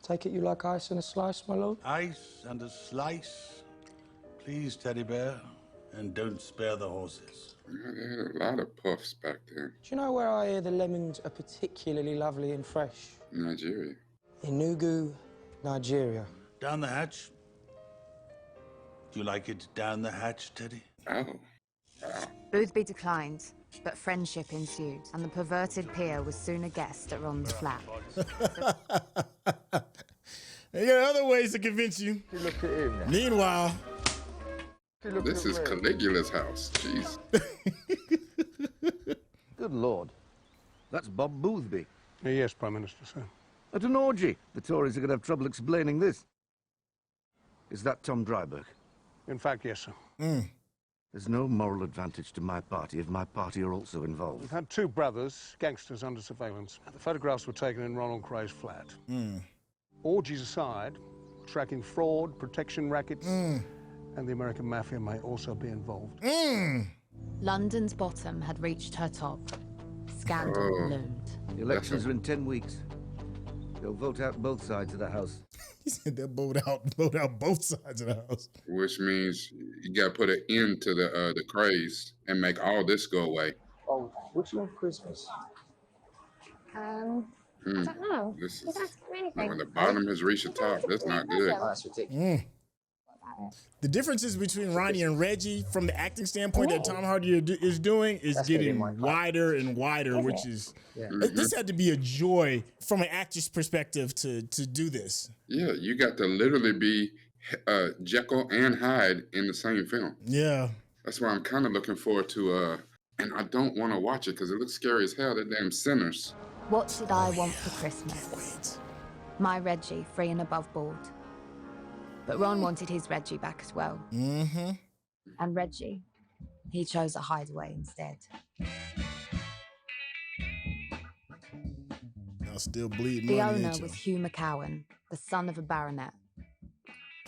Take it you like ice and a slice, my lord? Ice and a slice. Please, teddy bear, and don't spare the horses. Yeah, they had a lot of puffs back then. Do you know where I hear the lemons are particularly lovely and fresh? Nigeria. Enugu, Nigeria. Down the hatch. Do you like it down the hatch, Teddy? Oh. Boothby declined, but friendship ensued, and the perverted peer was soon a guest at Ron's flat. They got other ways to convince you. Look at him. Meanwhile, this is Caligula's house. Jeez. Good Lord. That's Bob Boothby. Yes, Prime Minister, sir. At an orgy. The Tories are going to have trouble explaining this. Is that Tom Dryburgh? In fact, yes, sir. There's no moral advantage to my party if my party are also involved. We've had two brothers, gangsters, under surveillance. The photographs were taken in Ronald Cray's flat. Orgies aside, tracking fraud, protection rackets, and the American mafia may also be involved. London's bottom had reached her top. Scandal loomed. The elections are in 10 weeks. They'll vote out both sides of the House. He said they'll boat out both sides of the house. Which means you got to put an end to the craze and make all this go away. Oh, what do you want for Christmas? I don't know. This You don't have is to do anything. when the bottom has reached the top. That's not good. Oh, that's ridiculous. The differences between Ronnie and Reggie, from the acting standpoint that Tom Hardy is doing, is getting wider and wider, which is this had to be a joy from an actor's perspective to do this. Yeah, you got to literally be Jekyll and Hyde in the same film. Yeah, that's why I'm kind of looking forward to. And I don't want to watch it because it looks scary as hell. They're damn sinners. What should I want for Christmas? My Reggie, free and above board. But Ron wanted his Reggie back as well. Mm-hmm. And Reggie, he chose a hideaway instead. I'll still bleed The money. owner was Hugh McCowan, the son of a baronet.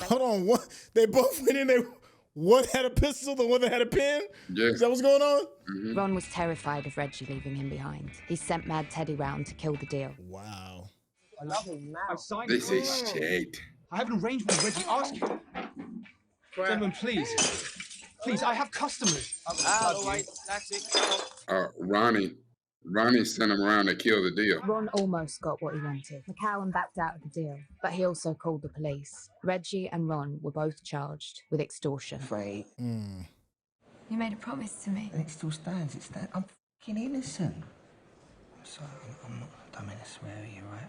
Hold on, what? They both went in there. One had a pistol, the one that had a pen? Yeah. Is that what's going on? Mm-hmm. Ron was terrified of Reggie leaving him behind. He sent Mad Teddy round to kill the deal. Wow. I love him now. I've signed This it. is shit. I have an arrangement with Reggie. Ask him. Gentlemen, please. Please, I have customers. Wait, that's it. Ronnie sent him around to kill the deal. Ron almost got what he wanted. McCowan backed out of the deal, but he also called the police. Reggie and Ron were both charged with extortion. Afraid. You made a promise to me. And it still stands. I'm fucking innocent. I'm sorry. I'm not. I don't mean to swear at you, right?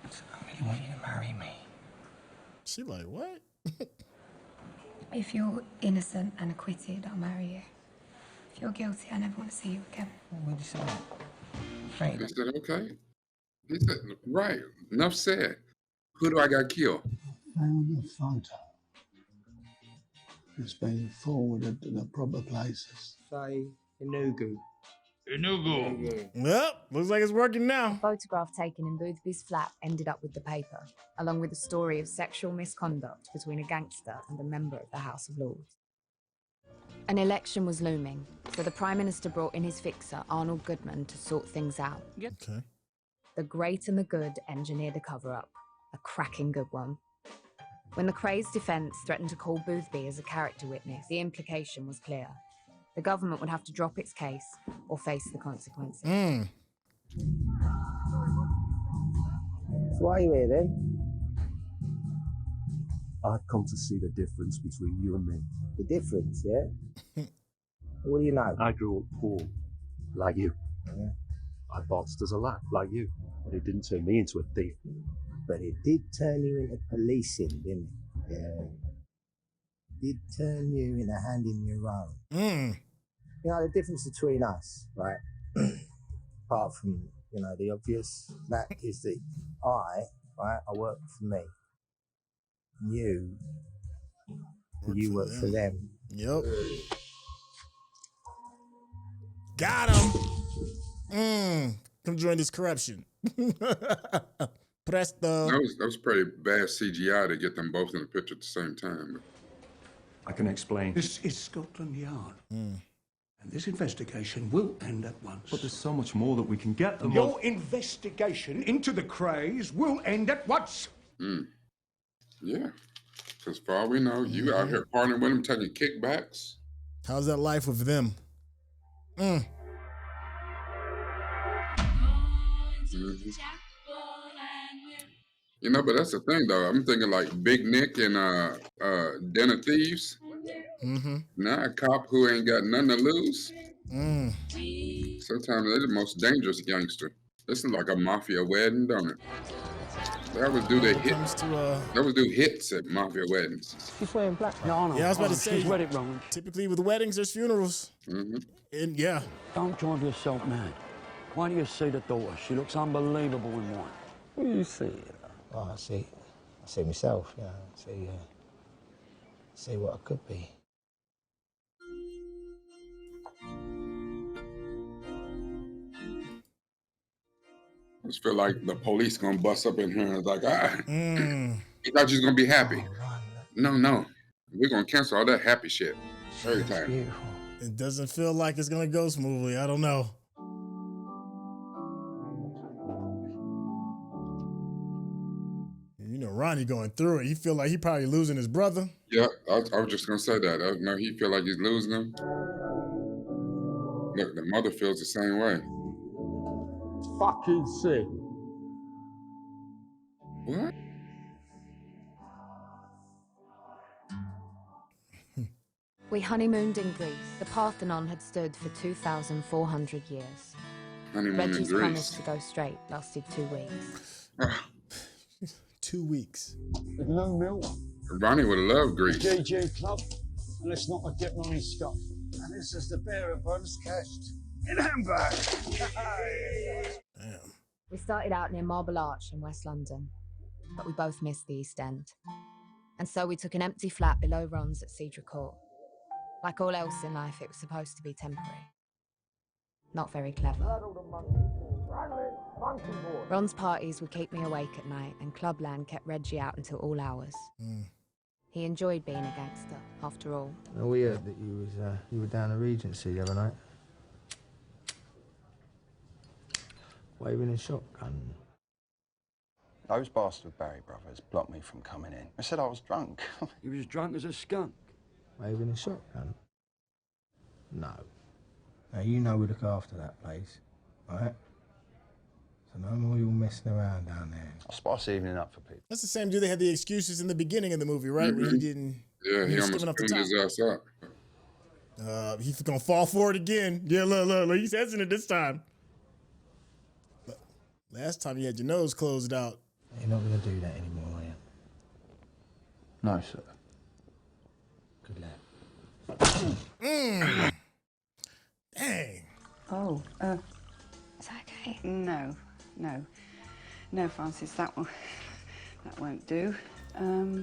I really want you to marry me. She like, what? If you're innocent and acquitted, I'll marry you. If you're guilty, I never want to see you again. What did you say? He said, okay. He said, right. Enough said. Who do I got killed? Found the photo. It's been forwarded to the proper places. Say Inugu. Well, looks like it's working now. A photograph taken in Boothby's flat ended up with the paper, along with a story of sexual misconduct between a gangster and a member of the House of Lords. An election was looming, so the Prime Minister brought in his fixer, Arnold Goodman, to sort things out. Okay. The great and the good engineered a cover-up, a cracking good one. When the Cray's defence threatened to call Boothby as a character witness, the implication was clear. The government would have to drop its case or face the consequences. So why are you here then? I've come to see the difference between you and me. The difference, yeah? What do you know? I grew up poor, like you. Yeah. I boxed as a lad, like you. But it didn't turn me into a thief. But it did turn you into policing, didn't it? Yeah. Did turn you into handing your own. You know, the difference between us, right? Apart from, the obvious, that is that I work for me. You work for them. Yep. Got him. Come join this corruption. Presto. That was pretty bad CGI to get them both in the picture at the same time. I can explain. This is Scotland Yard. And this investigation will end at once. But there's so much more that we can get them. Your investigation into the Crays will end at once. Yeah. Because for all we know, you out here partnering with them, taking kickbacks. How's that life with them? But that's the thing, though. I'm thinking like Big Nick and Den of Thieves. Now a cop who ain't got nothing to lose. Sometimes they're the most dangerous gangster. This is like a mafia wedding, don't it? They always do their hits. They always do hits at mafia weddings. She's wearing black. Yeah, I was about to say. Read it wrong. Typically with weddings, there's funerals. And yeah. Don't drive yourself mad. Why do you see the daughter? She looks unbelievable in white. What do you see? Oh, I see myself. See what I could be. I just feel like the police gonna bust up in here and it's like, you thought you was gonna be happy. No. We're gonna cancel all that happy shit every time. Beautiful. It doesn't feel like it's gonna go smoothly. I don't know. Ronnie going through it. He feel like he probably losing his brother. Yeah, I was just gonna say that. No, he feel like he's losing him. Look, the mother feels the same way. Fucking sick. What? We honeymooned in Greece. The Parthenon had stood for 2,400 years. Honeymoon in Reggie's Greece. promise to go straight lasted 2 weeks. 2 weeks. With no milk. Ronnie would love Greece. GG Club. And let's not forget Ronnie's scuff. And this is the bearer buns cashed in Hamburg. Damn. We started out near Marble Arch in West London, but we both missed the East End. And so we took an empty flat below Ron's at Cedar Court. Like all else in life, it was supposed to be temporary. Not very clever. Ron's parties would keep me awake at night, and Clubland kept Reggie out until all hours. He enjoyed being a gangster, after all. We heard that you were down at Regency the other night. Waving a shotgun. Those bastard Barry brothers blocked me from coming in. I said I was drunk. He was drunk as a skunk. Waving a shotgun? No. Now, you know we look after that place, right? So no more you messing around down there. I spice the evening up for people. That's the same dude they had the excuses in the beginning of the movie, right? Where he didn't. Yeah, he was almost skipping off the cleaned top. his ass up. He's gonna fall for it again. Yeah, look, he's answering it this time. But last time you had your nose closed out. You're not gonna do that anymore, are you? No, sir. Good luck. Dang. Oh, is that okay? No, Francis, that won't do.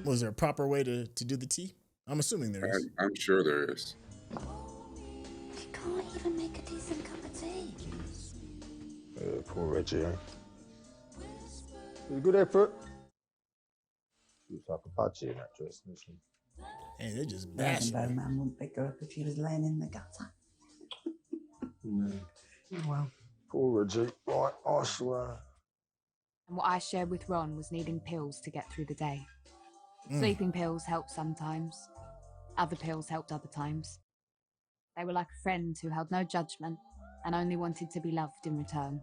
Was there a proper way to do the tea? I'm assuming there is. I'm sure there is. You can't even make a decent cup of tea. Poor Reggie, eh? Good effort. Looks like a budgie in that dress, doesn't she? Hey, they just bashing Rainbow her. Man wouldn't pick her up if she was laying in the gutter. Well, poor Reggie. Right, I swear. And what I shared with Ron was needing pills to get through the day. Sleeping pills helped sometimes. Other pills helped other times. They were like a friend who held no judgment and only wanted to be loved in return.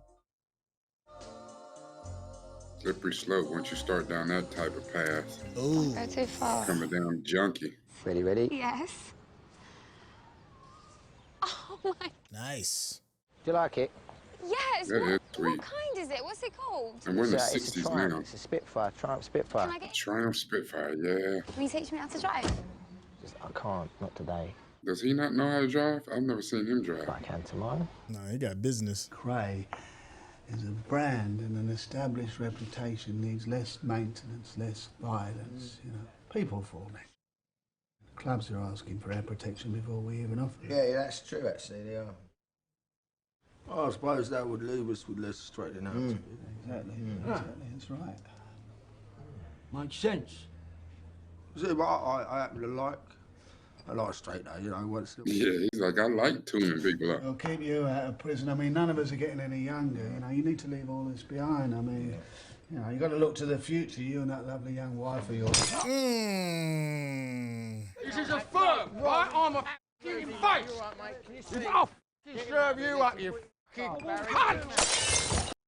Slippery slope once you start down that type of path. Ooh. Go too far. Coming down junkie. Ready? Yes. Oh my. Nice. Do you like it? Yes. That is sweet. What kind is it? What's it called? And we're in the It's a 60s Triumph. now. It's a Spitfire, Triumph Spitfire. Can I get? Triumph Spitfire, yeah. Can you teach me how to drive? I can't, not today. Does he not know how to drive? I've never seen him drive. I can tomorrow. No, he got business. Cray is a brand, and an established reputation needs less maintenance, less violence, you know. People fall next. Clubs are asking for air protection before we even offer it. Yeah, that's true, actually, they are. I suppose that would leave us with less straightening out. Exactly, that's right. Makes sense. See, but I happen to like straight out, you know, once. Yeah, he's like, I like tuning people up. It'll keep you out of prison. I mean, none of us are getting any younger, you know. You need to leave all this behind. I mean, you know, you got to look to the future, you and that lovely young wife of yours. This is a firm, right? I'm a f***ing face. I'll f***ing serve you up, you f***ing cunt.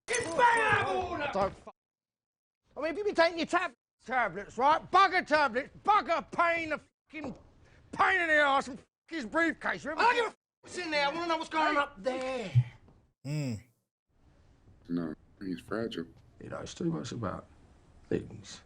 Get bang out of order. Don't f***. I mean, if you be taking your tablets, right? Bugger tablets, bugger pain, the f***ing pain in the arse and f*** his briefcase. I don't give a f*** what's in there. I want to know what's going on up there. No, he's fragile. You know, it's too much about things.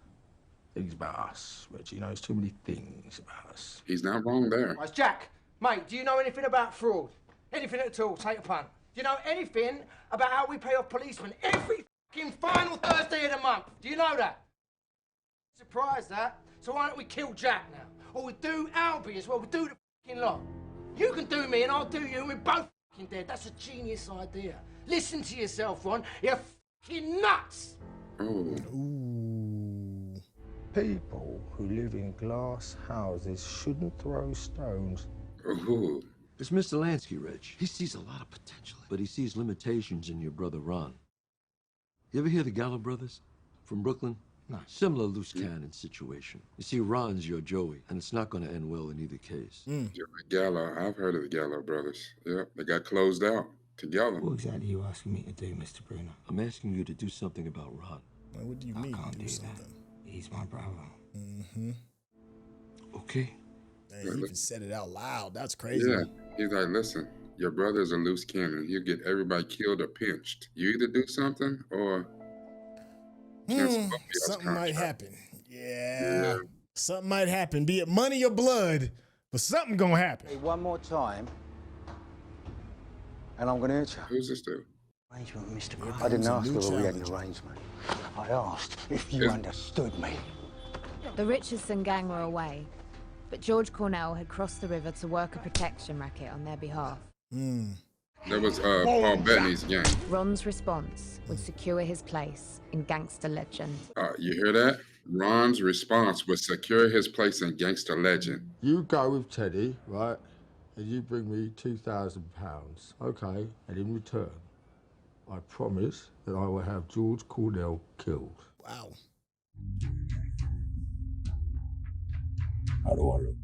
Things about us, Reggie. You know, it's too many things about us. He's not wrong there. Right, Jack, mate, do you know anything about fraud? Anything at all? Take a punt. Do you know anything about how we pay off policemen every f***ing final Thursday of the month? Do you know that? Surprised that. So why don't we kill Jack now? Or we do Albie as well. We do the f***ing lot. You can do me and I'll do you and we're both f***ing dead. That's a genius idea. Listen to yourself, Ron. You're f***ing nuts. Oh. People who live in glass houses shouldn't throw stones. Ooh. It's Mr. Lansky, Reg. He sees a lot of potential, but he sees limitations in your brother, Ron. You ever hear the Gallo brothers from Brooklyn? No. Similar loose cannon situation. You see, Ron's your Joey, and it's not going to end well in either case. Joey Gallo, I've heard of the Gallo brothers. Yep, they got closed out together. What exactly are you asking me to do, Mr. Bruno? I'm asking you to do something about Ron. What do you mean? I can't do that. He's my brother. Mm-hmm. Okay. Dang, you even said it out loud. That's crazy. Yeah, he's like, listen, your brother is a loose cannon. He'll get everybody killed or pinched. You either do something or something might happen. Yeah. Something might happen. Be it money or blood, but something gonna happen. Hey, one more time, and I'm gonna hit you. Who's this dude? Arrangement, Mr. Gray. I didn't ask whether we had an arrangement. I asked if you understood me. The Richardson gang were away, but George Cornell had crossed the river to work a protection racket on their behalf. That was Paul Bettany's gang. Ron's response would secure his place in gangster legend. You hear that? Ron's response was secure his place in gangster legend. You go with Teddy, right? And you bring me £2,000. Okay. And in return, I promise that I will have George Cornell killed. Wow. How do I look?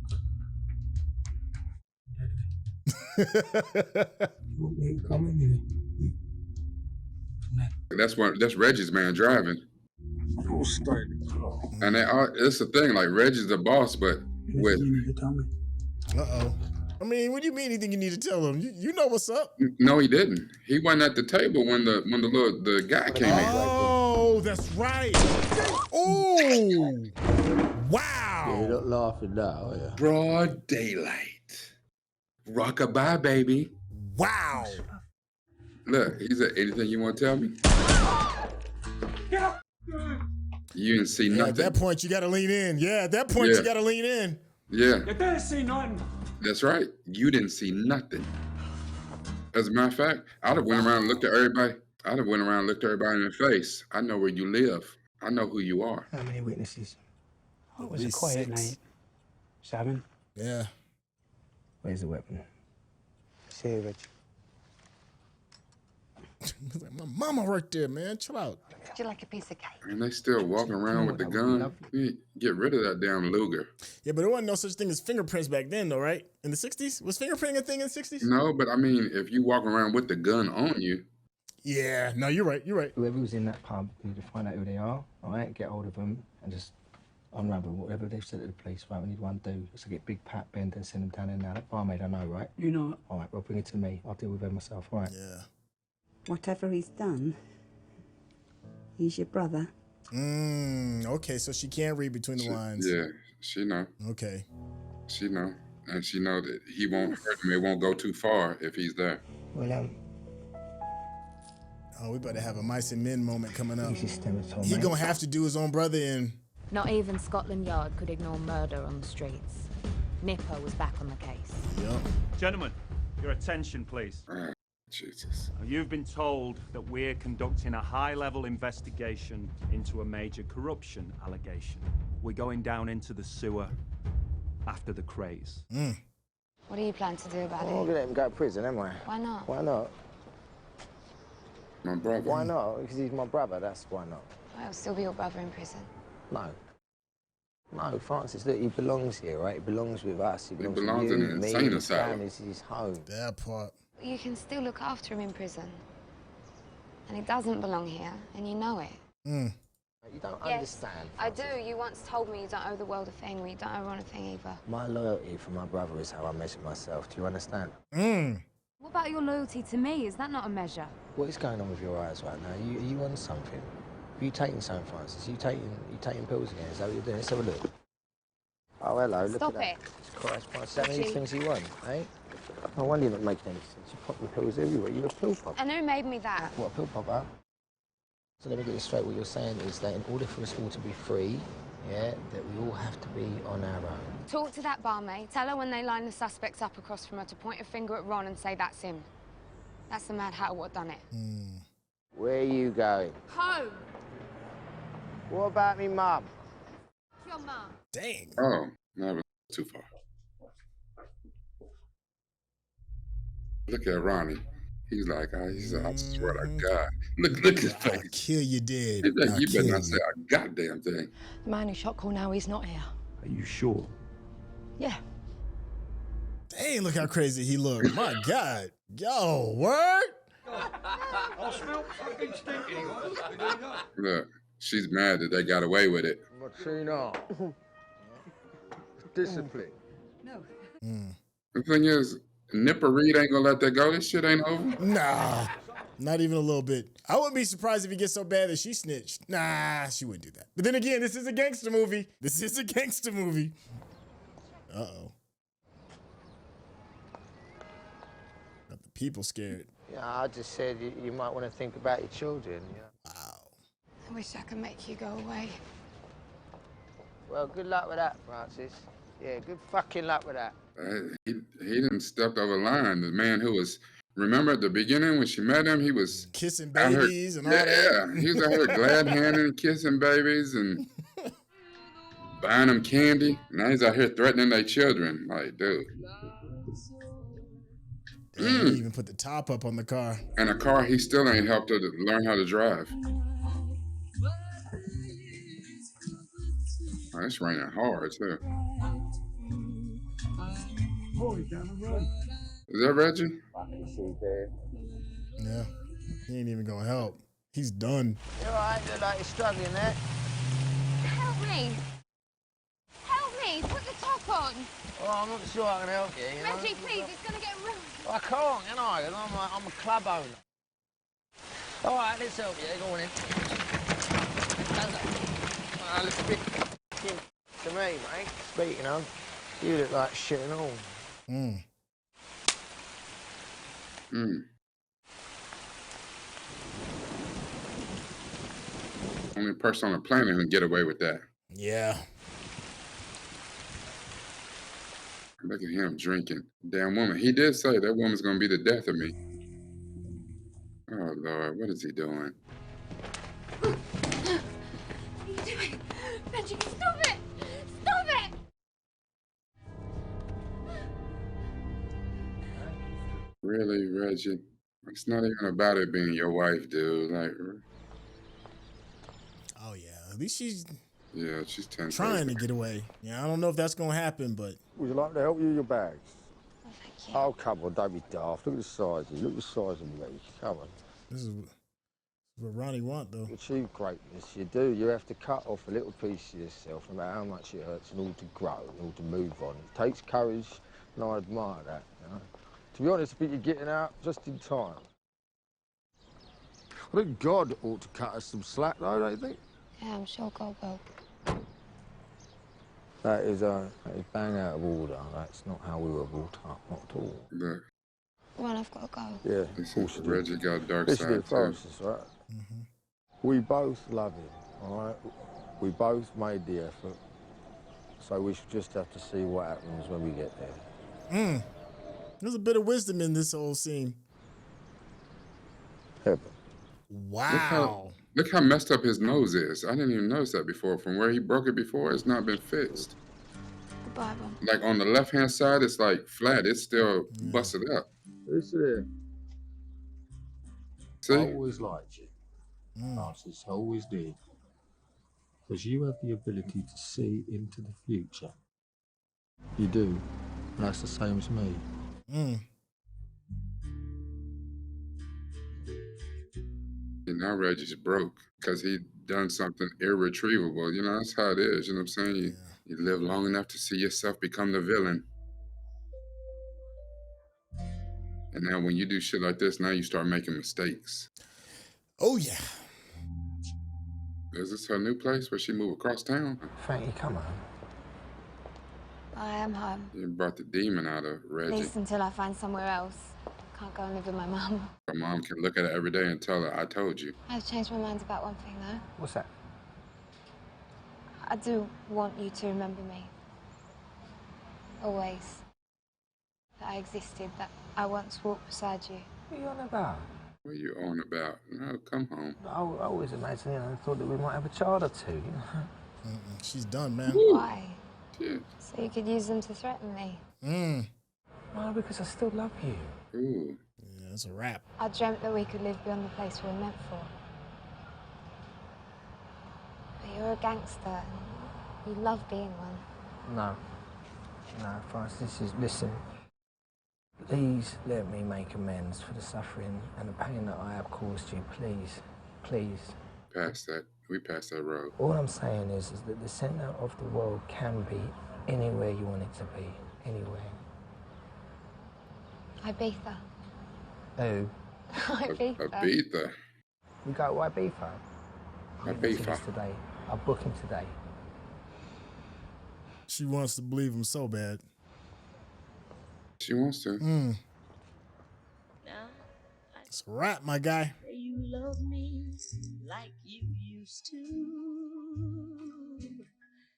You want me to come in here? That's Reggie's man driving. You'll stay in the car. And it's the thing, like Reggie's the boss, but with You need to tell me. Uh-oh. I mean, what do you mean anything you need to tell him? You know what's up. No, he didn't. He wasn't at the table when the guy came in. Oh, that's right. Oh, wow. Yeah, you're not laughing now, are you? Broad daylight. Rockabye, baby. Wow. Look, he said, anything you want to tell me? You didn't see nothing. At that point, you got to lean in. Yeah, at that point, you got to lean in. Yeah. You didn't see nothing. That's right. You didn't see nothing. As a matter of fact, I'd have went around and looked at everybody. I'd have went around and looked at everybody in the face. I know where you live. I know who you are. How many witnesses? Oh, it was a quiet night. 7. Yeah. Where's the weapon? See you, Rich. My mama right there, man. Chill out. Would you like a piece of cake? And they still walking around with the gun. Get rid of that damn Luger. Yeah, but there wasn't no such thing as fingerprints back then, though, right? In the 60s? Was fingerprinting a thing in the 60s? No, but I mean, if you walk around with the gun on you. Yeah, no, you're right. You're right. Whoever was in that pub, you need to find out who they are, all right? Get hold of them and just unravel whatever they've said to the police. Right, we need one do is to get Big Pat, Bend, and send them down there now. That barmaid I know, right? You know it. All right, well, bring it to me. I'll deal with her myself, all right? Yeah. Whatever he's done, he's your brother. Okay, so she can't read between the lines. Yeah, she know. Okay. She know. And she know that he won't hurt him. It won't go too far if he's there. Well, oh, we better have a mice and men moment coming up. He gonna have to do his own brother in. Not even Scotland Yard could ignore murder on the streets. Nipper was back on the case. Yep. Gentlemen, your attention, please. Jesus. You've been told that we're conducting a high-level investigation into a major corruption allegation. We're going down into the sewer after the Krays. What do you plan to do about I'm it? not gonna let him go to prison, am I? Why not? Why not? My brother. Why not? Because he's my brother, that's why not. I'll still be your brother in prison. No. No, Francis, look, he belongs here, right? He belongs with us. He belongs belongs with in you, an me, insane his asylum. family, this is his home. That part. You can still look after him in prison. And he doesn't belong here, and you know it. You don't understand. I do. You once told me you don't owe the world a thing, well, you don't owe Ron a thing either. My loyalty for my brother is how I measure myself. Do you understand? What about your loyalty to me? Is that not a measure? What is going on with your eyes right now? Are you on something? Are you taking something, Francis? Are you taking pills again? Is that what you're doing? Let's have a look. Oh, hello. Look Stop at that. it. Christ, Francis, how many Richie. things you want, eh? No wonder you're not making any sense. You're popping pills everywhere. You're a pill popper. And who made me that? What, a pill popper? So let me get this straight. What you're saying is that in order for us all to be free, yeah, that we all have to be on our own. Talk to that barmaid. Tell her when they line the suspects up across from her to point a finger at Ron and say that's him. That's the Mad Hatter what done it. Where are you going? Home. What about me mum? Your mum. Dang. Oh, that was too far. Look at Ronnie. He's like, he said, I swear to God. Look at his face. I'll kill you dead. He's like, I'll you better kill not say a goddamn thing. The man who shot Cornell, he's not here. Are you sure? Yeah. Dang, look how crazy he looked. My God. Yo, word? I smell something stinking. Look, she's mad that they got away with it. Martina. Discipline. No. The thing is, Nipper Reed ain't gonna let that go. This shit ain't over. Nah, not even a little bit. I wouldn't be surprised if he gets so bad that she snitched. Nah, she wouldn't do that. But then again, this is a gangster movie. This is a gangster movie. Uh-oh. Got the people scared. Yeah, I just said you might want to think about your children. Yeah. I wish I could make you go away. Well, good luck with that, Francis. Yeah, good fucking luck with that. He didn't step over the line. The man who was, remember at the beginning when she met him, he was kissing babies and all that. Yeah, he was out here glad handing, kissing babies and buying them candy. Now he's out here threatening their children. Like, dude. Damn, he even put the top up on the car. And a car he still ain't helped her to learn how to drive. Oh, it's raining hard too. Is that Reggie? Yeah, he ain't even gonna help. He's done. You're right, look like you're struggling there. Help me. Help me. Put the top on. Oh, I'm not sure I can help you, you know? Reggie, please, it's gonna get ruined. I can't, can I? 'Cause I'm a club owner. All right, let's help you. Go on in. Look a bit to me, mate. Speaking of, you look like shit and all. Only person on the planet who can get away with that. Yeah. Look at him drinking. Damn woman. He did say that woman's gonna be the death of me. Oh Lord, what is he doing? What are you doing? Reggie, stop it! Stop it! Really, Reggie? It's not even about it being your wife, dude. Like, oh yeah, at least she's she's 10 trying to get away. Yeah, I don't know if that's gonna happen, but Would you like me to help you with your bags? Oh, thank you. Oh, come on, don't be daft. Look at the size of you. Look at the size of me. Come on. this is what Ronnie want though. To achieve greatness, you have to cut off a little piece of yourself, no matter how much it hurts, in order to grow, in order to move on. It takes courage, and I admire that, you know. To be honest, I think you're getting out just in time. I think God ought to cut us some slack, though, don't you think? Yeah, I'm sure God will. That is bang out of order. That's not how we were brought up, not at all. Look, Ron, I've got to go. Yeah, this is Reggie got a dark Listen side to too. Francis, right? We both love him, all right? We both made the effort, so we should just have to see what happens when we get there. There's a bit of wisdom in this whole scene. Heaven. Wow. Look how messed up his nose is. I didn't even notice that before. From where he broke it before, it's not been fixed. The Bible. Like on the left-hand side, it's like flat. It's still busted up. Listen here. See? I always liked you. Francis, I always did. Because you have the ability to see into the future. You do, and that's the same as me. And now Reggie's broke because he done something irretrievable. You know, that's how it is. You know what I'm saying? You live long enough to see yourself become the villain. And now when you do shit like this, now you start making mistakes. Oh, yeah. Is this her new place where she moved across town? Frankie, come on. I am home. You brought the demon out of At Reggie. least until I find somewhere else. Can't go and live with my mum. Her mom can look at her every day and tell her, I told you. I've changed my mind about one thing, though. What's that? I do want you to remember me. Always. That I existed, that I once walked beside you. What are you on about? What are you on about? No, come home. I always imagined, I thought that we might have a child or two, you know? She's done, man. Why? Shit. So you could use them to threaten me. No, because I still love you. Ooh. Yeah, That's a wrap. I dreamt that we could live beyond the place we were meant for. But you're a gangster, and you love being one. No. No, Francis, listen. Please let me make amends for the suffering and the pain that I have caused you. Please. Please. Past that. We passed that road. All I'm saying is that the center of the world can be anywhere you want it to be. Anywhere. Ibiza. Who? Ibiza. Ibiza. We go to Ibiza. Ibiza. Today. I'll book him today. She wants to believe him so bad. She wants to. It's a wrap, my guy. You love me like you used to.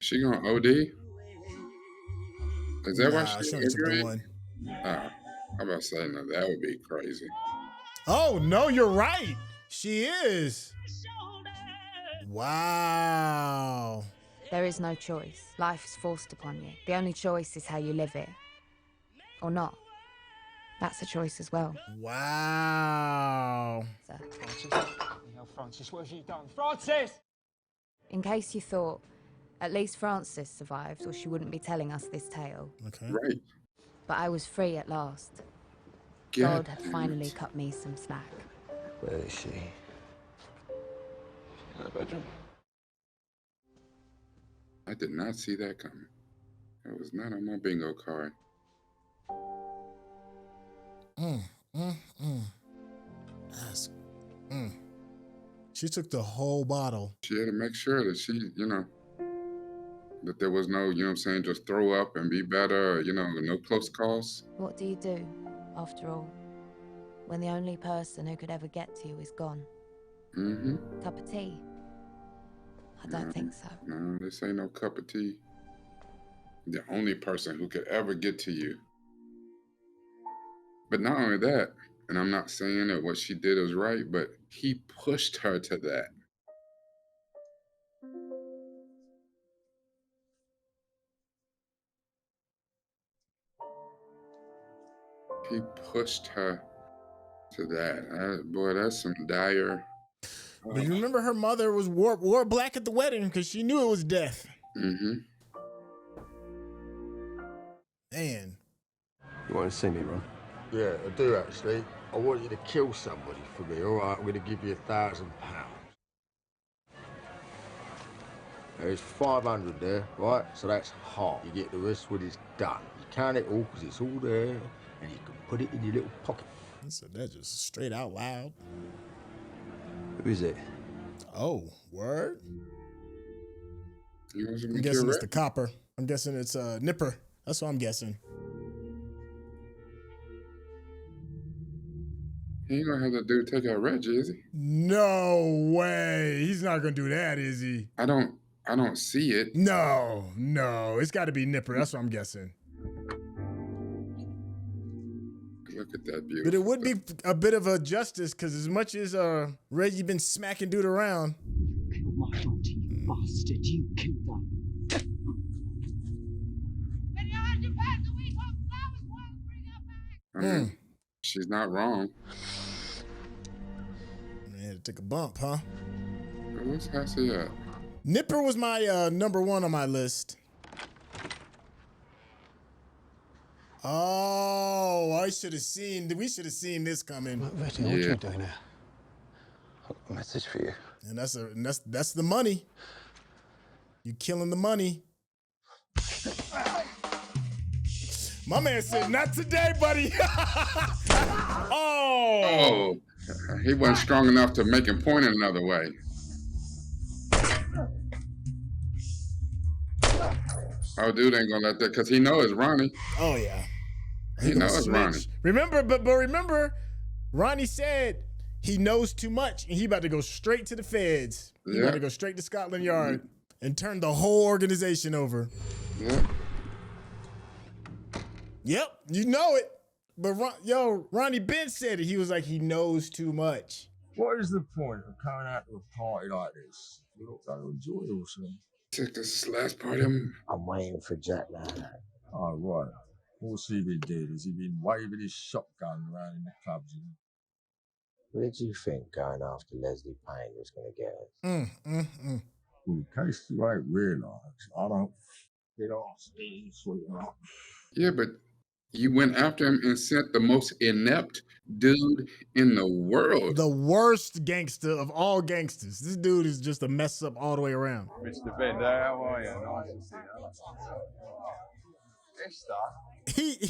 She gonna OD? Is that why she she's only took the agreeing? one. I'm about to say, no, that would be crazy. Oh, no, you're right. She is. Wow. There is no choice. Life is forced upon you. The only choice is how you live it. Or not. That's a choice as well. Wow. Francis, what have you done? Francis! In case you thought, at least Frances survived, or she wouldn't be telling us this tale. Okay. Right. But I was free at last. God God had finally cut me some slack. Where is she? In the bedroom. I did not see that coming. That was not on my bingo card. She took the whole bottle. She had to make sure that she, that there was no, just throw up and be better, no close calls. What do you do, after all, when the only person who could ever get to you is gone? Mm-hmm. Cup of tea? I don't think so. No, this ain't no cup of tea. The only person who could ever get to you. But not only that, and I'm not saying that what she did was right, but he pushed her to that. He pushed her to that. Boy, that's some dire. But you remember her mother was wore black at the wedding because she knew it was death. Mm-hmm. Man. You want to see me, Ron? Yeah, I do actually. I want you to kill somebody for me, all right? I'm going to give you £1,000. There's 500 there, right? So that's half. You get the rest when it's done. You count it all because it's all there, and you can put it in your little pocket. He said that just straight out loud. Who is it? Oh, word? I'm I'm guessing it's the copper. I'm guessing it's Nipper. That's what I'm guessing. He ain't gonna have that dude take out Reggie, is he? No way. He's not gonna do that, is he? I don't see it. No. It's gotta be Nipper. That's what I'm guessing. Look at that beauty. But it would be a bit of a justice, because as much as Reggie been smacking dude around. You killed my daughter, you bastard. You killed her. I mean, she's not wrong. Man, it took a bump, huh? What's Hassie at? Nipper was my number one on my list. Oh, we should have seen this coming. Reggie, what are you doing here? A message for you. And that's the money. You killing the money. My man said, "Not today, buddy." Oh, he wasn't strong enough to make him point another way. Oh, dude ain't gonna let that, because he knows Ronnie. Oh yeah, he knows Ronnie. Remember, but remember, Ronnie said he knows too much, and he about to go straight to the feds. He about to go straight to Scotland Yard and turn the whole organization over. Yeah. Yep, you know it. But Ronnie Ben said it. He was like, he knows too much. What is the point of coming out to a party like this? You're not going to enjoy yourself. Took this last part of him. I'm waiting for Jack now. Oh, right. What's he been doing? Has he been waving his shotgun around in the clubs? Where do you think going after Leslie Payne was going to get us? In case you ain't realized, I don't get off easy, sweetheart. Yeah, but you went after him and sent the most inept dude in the world. The worst gangster of all gangsters. This dude is just a mess up all the way around. Mr. Bender, how are you? Nice to see you.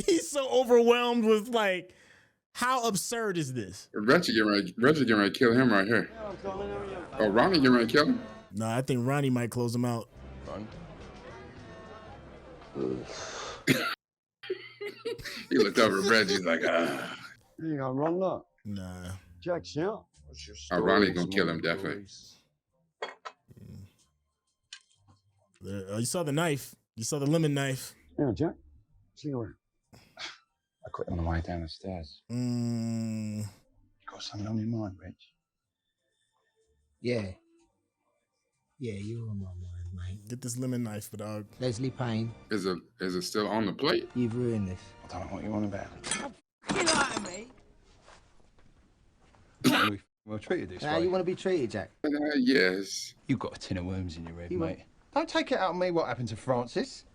He's so overwhelmed with like, how absurd is this? Reggie getting ready to kill him right here. Oh, Ronnie getting ready to kill him? No, I think Ronnie might close him out. He looked over at Reggie like, ah. You gonna run that? Nah. Jack's out. Oh, Ronnie's gonna kill him, definitely. You saw the knife. You saw the lemon knife. Yeah, Jack. See you around. I quit on the way down the stairs. You got something on your mind, Reg? Yeah. Yeah, you're on my mind, mate. Get this lemon knife, dog. Leslie Payne. Is it still on the plate? You've ruined this. I don't know what you want about. You lie to me. Well treated this How way. you want to be treated, Jack? Yes. You've got a tin of worms in your head, You mate. Don't take it out on me what happened to Francis.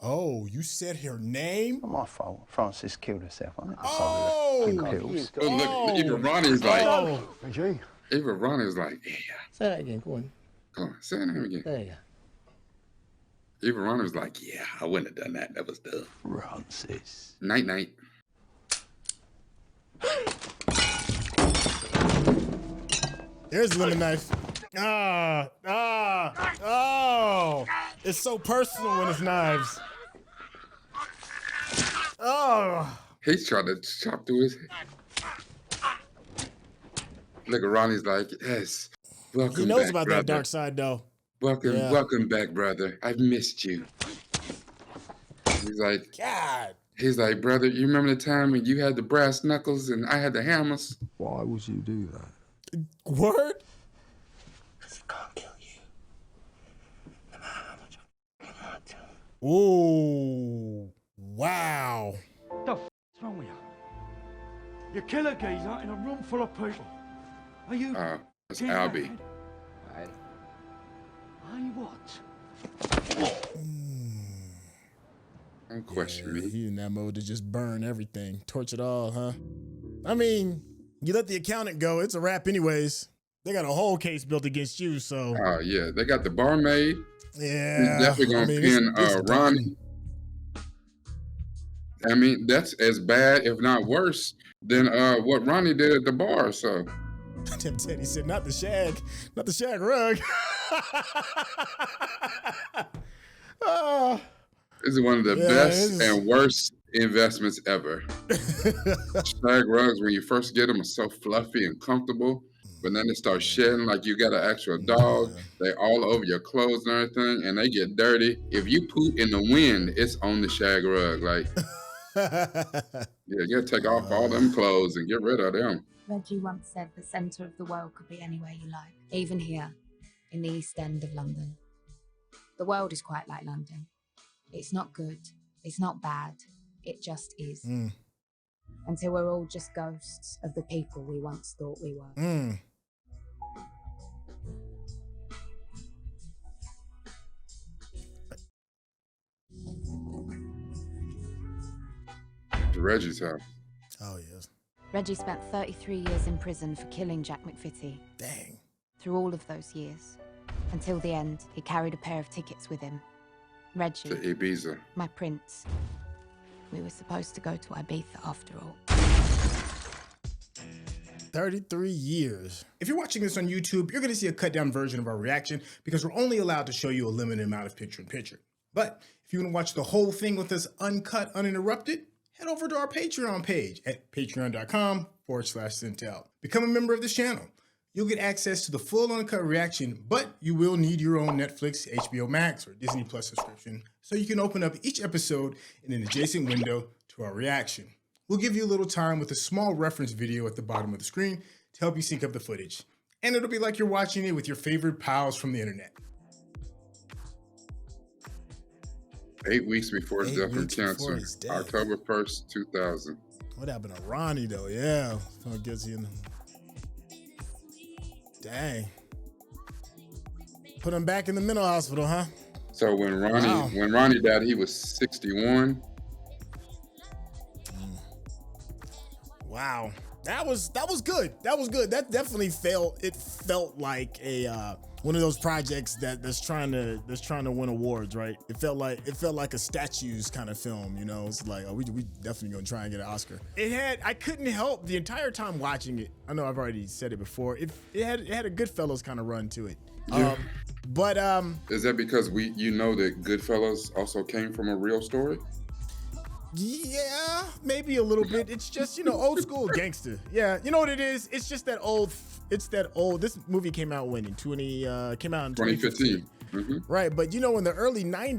Oh, you said her name? Not my fault. Francis killed herself. I didn't pills. Look, even Ronnie's like, Reggie. even Ronnie's like, yeah. Say that again, go on. Come on, say that name again. There you go. Even Ronnie was like, yeah, I wouldn't have done that. That was dumb. Francis. Night, night. There's the lemon knife. Oh. It's so personal when it's knives. Oh. He's trying to chop through his head. Look at Ronnie's like, yes. Welcome He knows back, about brother. that dark side, though. Welcome back, brother. I've missed you. He's like, God. He's like, brother, you remember the time when you had the brass knuckles and I had the hammers? Why would you do that? Word? Because I can't kill you. No matter how much I want to. Ooh. Wow. The f***'s wrong with you? You kill a geezer in a room full of people. Are you? That's Albie. Hey, what? Don't question me. He in that mode to just burn everything. Torch it all, huh? I mean, you let the accountant go, it's a wrap anyways. They got a whole case built against you, so. Oh, yeah. They got the barmaid. Yeah. He's definitely going to pin Ronnie. I mean, that's as bad, if not worse, than what Ronnie did at the bar, so. Tim Teddy said, not the shag rug. This is one of the best and worst investments ever. Shag rugs, when you first get them, are so fluffy and comfortable, but then they start shedding like you got an actual dog. They all over your clothes and everything, and they get dirty. If you poop in the wind, it's on the shag rug. Like, yeah, you gotta take off all them clothes and get rid of them. Reggie once said the centre of the world could be anywhere you like, even here, in the East End of London. The world is quite like London. It's not good, it's not bad, it just is. Until we're all just ghosts of the people we once thought we were. To Reggie's house. Oh, yes. Reggie spent 33 years in prison for killing Jack McVitie. Dang. Through all of those years. Until the end, he carried a pair of tickets with him. Reggie. To Ibiza. My prince. We were supposed to go to Ibiza after all. 33 years. If you're watching this on YouTube, you're going to see a cut down version of our reaction because we're only allowed to show you a limited amount of picture-in-picture. But if you want to watch the whole thing with us uncut, uninterrupted, head over to our Patreon page at patreon.com/Syntell. Become a member of this channel. You'll get access to the full uncut reaction, but you will need your own Netflix, HBO Max, or Disney Plus subscription so you can open up each episode in an adjacent window to our reaction. We'll give you a little time with a small reference video at the bottom of the screen to help you sync up the footage. And it'll be like you're watching it with your favorite pals from the internet. 8 weeks before his death from cancer, October 1st, 2000. What happened to Ronnie though? Yeah, I guess he. Dang. Put him back in the mental hospital, huh? So when Ronnie died, he was 61. Wow, that was good. That was good. That definitely felt like a one of those projects that's trying to win awards, right? It felt like a statues kind of film, you know. It's like, oh, we definitely gonna try and get an Oscar. I couldn't help the entire time watching it. I know I've already said it before. It had a Goodfellas kind of run to it. Yeah. But is that because you know that Goodfellas also came from a real story? Yeah, maybe a little bit. It's just, you know, old school gangster. Yeah, you know what it is? It's just that old. This movie came out when? Came out in 2015. Mm-hmm. Right, but you know, in the early mid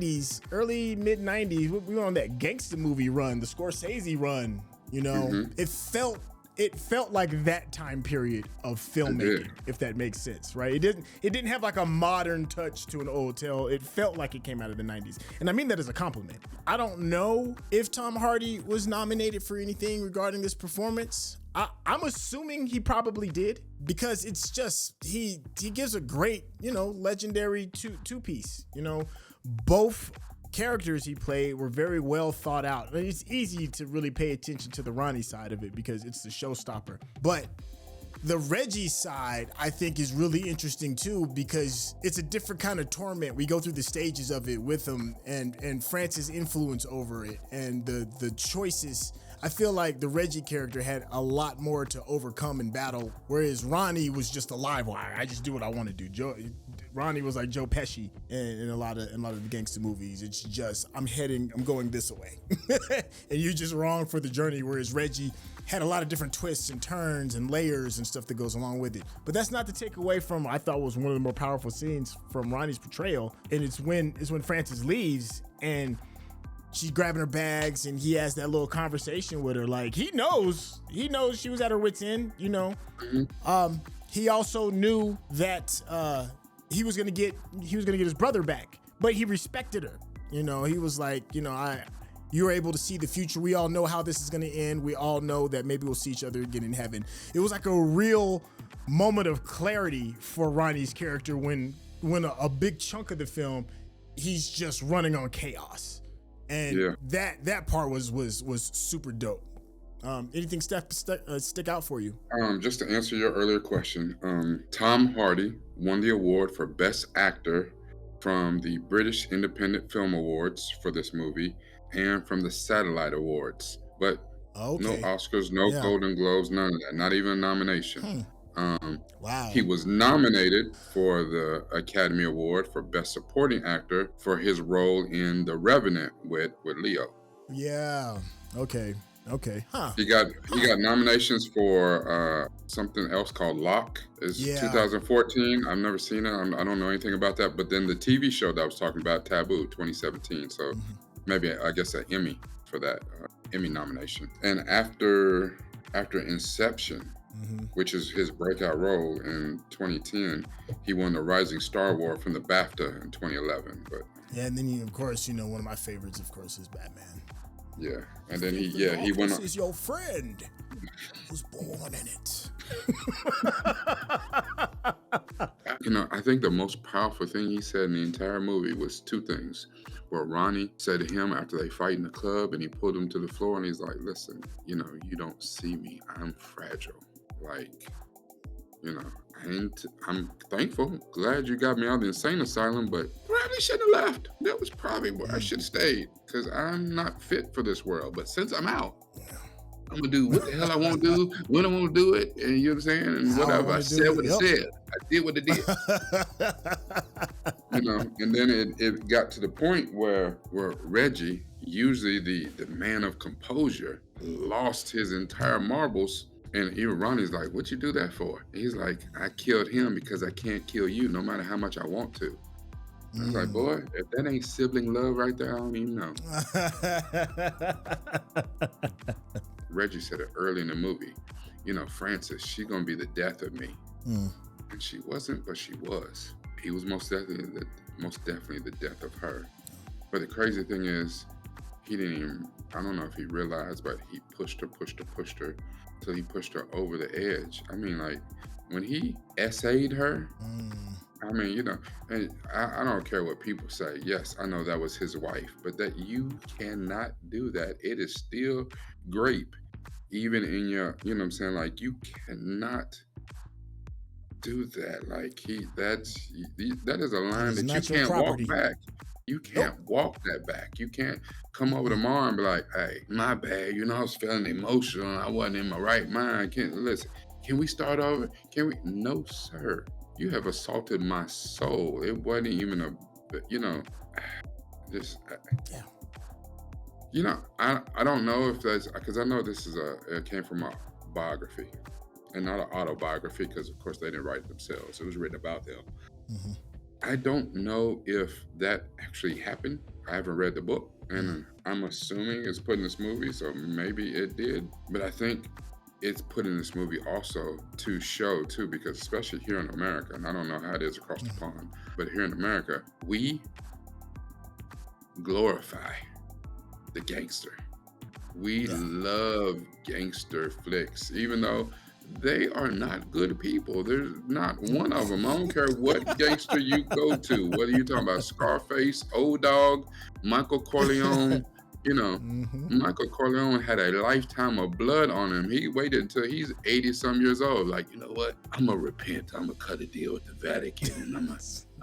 90s, we were on that gangster movie run, the Scorsese run. You know, Mm-hmm. It felt like that time period of filmmaking, if that makes sense, right? It didn't have like a modern touch to an old tale. It felt like it came out of the 90s. And I mean that as a compliment. I don't know if Tom Hardy was nominated for anything regarding this performance. I'm assuming he probably did, because it's just, he gives a great, you know, legendary two-piece, you know. Both characters he played were very well thought out. I mean, it's easy to really pay attention to the Ronnie side of it because it's the showstopper. But the Reggie side, I think, is really interesting too, because it's a different kind of torment. We go through the stages of it with him and France's influence over it and the choices. I feel like the Reggie character had a lot more to overcome and battle, whereas Ronnie was just a live wire. I just do what I want to do. Ronnie was like Joe Pesci in a lot of the gangster movies. It's just, I'm going this way. And you're just wrong for the journey, whereas Reggie had a lot of different twists and turns and layers and stuff that goes along with it. But that's not to take away from, I thought was one of the more powerful scenes from Ronnie's portrayal. And it's when Frances leaves and she's grabbing her bags and he has that little conversation with her. Like, he knows she was at her wit's end, you know. Mm-hmm. He also knew that he was gonna get his brother back, but he respected her. You know, he was like, you know, you were able to see the future. We all know how this is gonna end. We all know that maybe we'll see each other again in heaven. It was like a real moment of clarity for Ronnie's character when a big chunk of the film, he's just running on chaos. And that part was super dope. Anything stick out for you? Just to answer your earlier question, Tom Hardy won the award for Best Actor from the British Independent Film Awards for this movie and from the Satellite Awards. But no Oscars, no Golden Globes, none of that, not even a nomination. Wow. He was nominated for the Academy Award for Best Supporting Actor for his role in The Revenant with Leo. Yeah. Okay. Huh. He got nominations for something else called Locke. It's 2014. I've never seen it. I don't know anything about that. But then the TV show that I was talking about, Taboo, 2017. So maybe I guess an Emmy for that Emmy nomination. And after Inception, which is his breakout role in 2010, he won the Rising Star Award from the BAFTA in 2011. But yeah, and then of course, you know, one of my favorites, of course, is Batman. Yeah, and then he went on. Is your friend who's born in it. You know, I think the most powerful thing he said in the entire movie was two things. Where Ronnie said to him after they fight in the club and he pulled him to the floor and he's like, listen, you know, you don't see me. I'm fragile. Like, you know, I'm thankful, glad you got me out of the insane asylum, but probably shouldn't have left. That was probably where I should have stayed, because I'm not fit for this world. But since I'm out, I'm gonna do what the hell I want to do, when I want to do it, and you know what I'm saying? And whatever I said, what I said. I did what I did. You know, and then it got to the point where Reggie, usually the man of composure, lost his entire marbles. And even Ronnie's like, what you do that for? And he's like, I killed him because I can't kill you no matter how much I want to. I was like, boy, if that ain't sibling love right there, I don't even know. Reggie said it early in the movie. You know, Frances, she's going to be the death of me. And she wasn't, but she was. He was most definitely the death of her. But the crazy thing is, he didn't even, I don't know if he realized, but he pushed her till he pushed her over the edge. I mean, like, when he essayed her, I mean, you know, and I don't care what people say. Yes, I know that was his wife, but that you cannot do that. It is still grape, even in your, you know what I'm saying? Like, you cannot do that. Like, that is a line that you can't walk back. You can't walk that back. You can't come over tomorrow and be like, hey, my bad. You know, I was feeling emotional. I wasn't in my right mind. Listen, can we start over? Can we? No, sir. You have assaulted my soul. It wasn't even a, you know, just, you know, I don't know if that's, because I know this is it came from a biography and not an autobiography, because of course they didn't write it themselves. It was written about them. I don't know if that actually happened. I haven't read the book, and I'm assuming it's put in this movie, so maybe it did. But I think it's put in this movie also to show too, because especially here in America, and I don't know how it is across the pond, but here in America, we glorify the gangster. We love gangster flicks, even though they are not good people. There's not one of them. I don't care what gangster you go to, whether you're talking about Scarface, Old Dog, Michael Corleone. You know, Michael Corleone had a lifetime of blood on him. He waited until he's 80-some years old. Like, you know what? I'm going to repent. I'm going to cut a deal with the Vatican, and I'm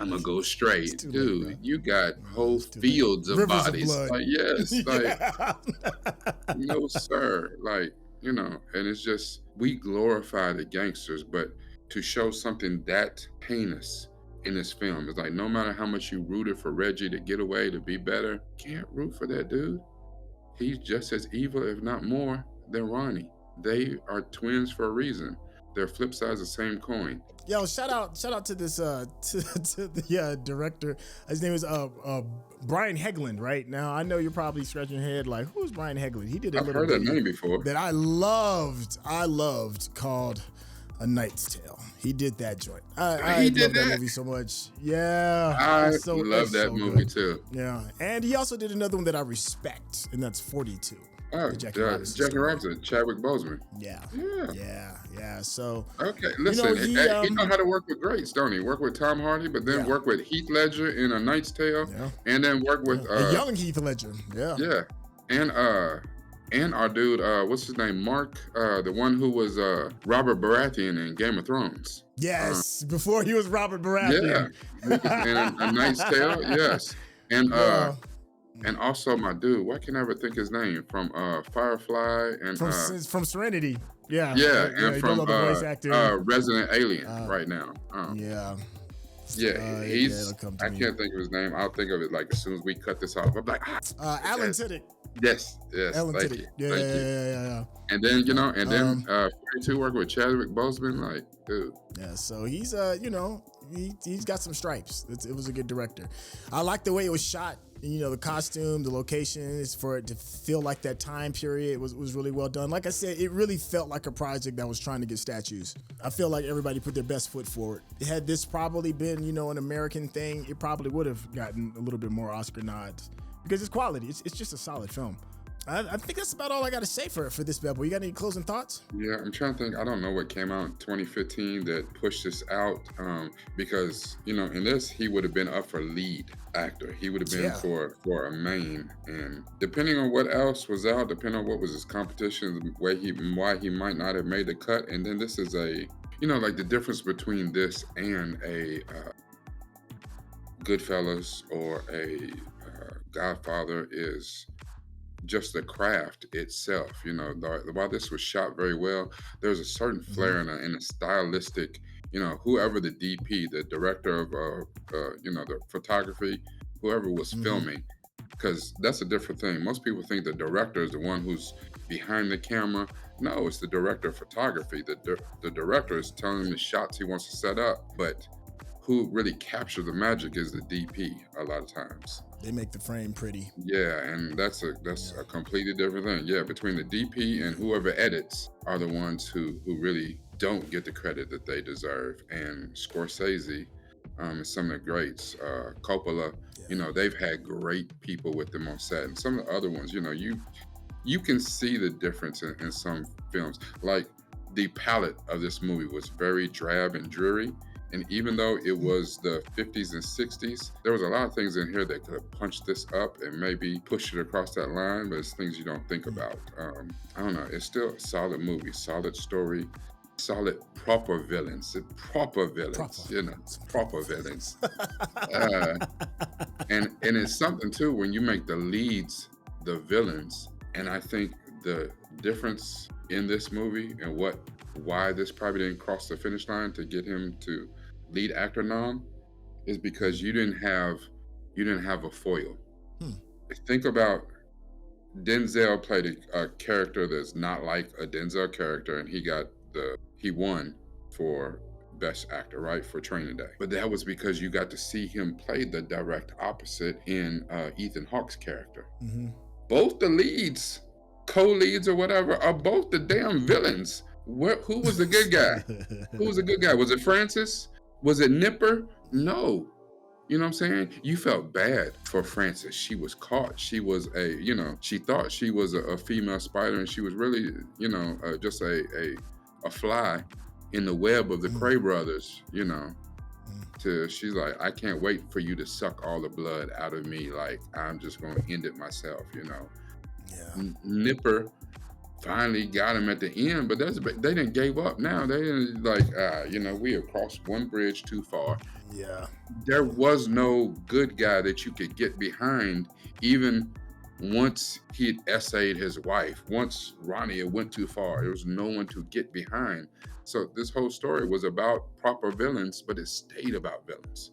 going to go straight. Dude, you got whole fields of bodies. Like, yes. Like, no, sir. Like, you know, and it's just, we glorify the gangsters, but to show something that heinous in this film, it's like, no matter how much you rooted for Reggie to get away, to be better, can't root for that dude. He's just as evil, if not more, than Ronnie. They are twins for a reason. They're flip sides of the same coin. Yo, shout out to this to the director. His name is Brian Hegland. Right now, I know you're probably scratching your head like, who's Brian Hegland? He did a I've little heard that name before. that I loved called A Knight's Tale. He did that joint. I love that movie so much. Yeah, I love that movie too. Yeah, and he also did another one that I respect, and that's 42. Oh, Jackie Robinson, Chadwick Boseman. Yeah. So okay, listen, he know how to work with greats, don't he? Work with Tom Hardy, but then work with Heath Ledger in A Knight's Tale, and then work with a young Heath Ledger. Yeah, and our dude, what's his name? Mark, the one who was Robert Baratheon in Game of Thrones. Yes, before he was Robert Baratheon. Yeah, and A Knight's Tale, yes. And also my dude, why can't I ever think his name? From Firefly and from Serenity. Yeah, and from Resident Alien right now. He's. I can't think of his name. I'll think of it like as soon as we cut this off. I'm like, Alan Tudyk. Yes. Alan Thank Tudyk. you. Yeah. And then 42 working with Chadwick Boseman, like, dude. Yeah, so he's he's got some stripes. It was a good director. I like the way it was shot. You know, the costume, the locations, for it to feel like that time period was really well done. Like I said, it really felt like a project that was trying to get statues. I feel like everybody put their best foot forward. Had this probably been, an American thing, it probably would have gotten a little bit more Oscar nods because it's quality. It's just a solid film. I think that's about all I got to say for this bad boy. You got any closing thoughts? Yeah, I'm trying to think. I don't know what came out in 2015 that pushed this out because, in this, he would have been up for lead actor. He would have been for a main. And depending on what else was out, depending on what was his competition, why he might not have made the cut. And then this is like the difference between this and a Goodfellas or a Godfather is just the craft itself. While this was shot very well, there's a certain flair and a stylistic, whoever the DP, the director of the photography, whoever was filming, because that's a different thing. Most people think the director is the one who's behind the camera. No, it's the director of photography. The director is telling him the shots he wants to set up, but who really captures the magic is the DP a lot of times. They make the frame pretty. Yeah, and that's a completely different thing. Yeah, between the DP and whoever edits are the ones who really don't get the credit that they deserve. And Scorsese, and some of the greats, Coppola. You know, they've had great people with them on set, and some of the other ones, you know, you can see the difference in some films. Like the palette of this movie was very drab and dreary. And even though it was the 50s and 60s, there was a lot of things in here that could have punched this up and maybe pushed it across that line, but it's things you don't think about. I don't know. It's still a solid movie, solid story, solid proper villains, you know, proper villains. And it's something too when you make the leads the villains. And I think the difference in this movie and why this probably didn't cross the finish line to get him to lead actor nom is because you didn't have a foil. Think about Denzel played a character that's not like a Denzel character, and he won for Best Actor, right, for Training Day. But that was because you got to see him play the direct opposite in Ethan Hawke's character. Both the leads, co-leads or whatever, are both the damn villains. Who was the good guy? Who was the good guy? Was it Francis? Was it Nipper? No. You know what I'm saying? You felt bad for Francis. She was caught. She was she thought she was a female spider, and she was really, just a fly in the web of the Cray brothers, she's like, I can't wait for you to suck all the blood out of me. Like, I'm just going to end it myself, Yeah. Nipper finally got him at the end, but they didn't gave up now. They didn't we have crossed one bridge too far. Yeah. There was no good guy that you could get behind, even once he'd essayed his wife. Once Ronnie went too far, there was no one to get behind. So this whole story was about proper villains, but it stayed about villains.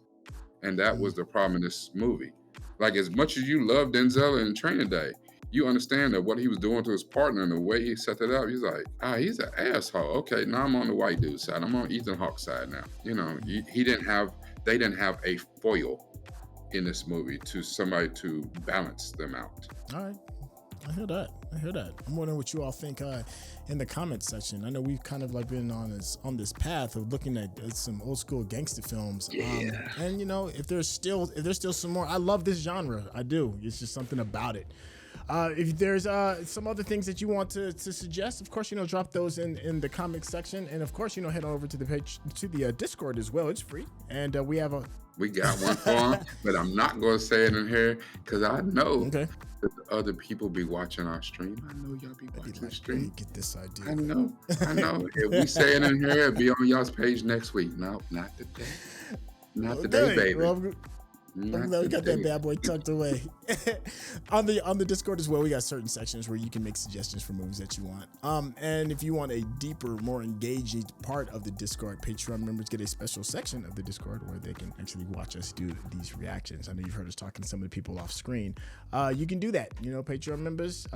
And that was the problem in this movie. Like, as much as you love Denzel in Training Day, you understand that what he was doing to his partner and the way he set it up, he's like, he's an asshole. Okay, now I'm on the white dude's side. I'm on Ethan Hawke's side now. They didn't have a foil in this movie to somebody to balance them out. All right. I hear that. I'm wondering what you all think in the comments section. I know we've kind of like been on this path of looking at some old school gangster films. Yeah. And if there's still some more, I love this genre. I do. It's just something about it. If there's some other things that you want to suggest, of course, drop those in the comment section. And of course, head on over to the page, to the Discord as well. It's free. And we got one for him, but I'm not going to say it in here because I know that other people be watching our stream. I know y'all be watching the stream. Get this idea. I know. If we say it in here, it'll be on y'all's page next week. No, not today. Not today, baby. Well, we got that bad boy tucked away. on the Discord as well, we got certain sections where you can make suggestions for movies that you want. And if you want a deeper, more engaged part of the Discord, Patreon members get a special section of the Discord where they can actually watch us do these reactions. I know you've heard us talking to some of the people off screen. You can do that. Patreon members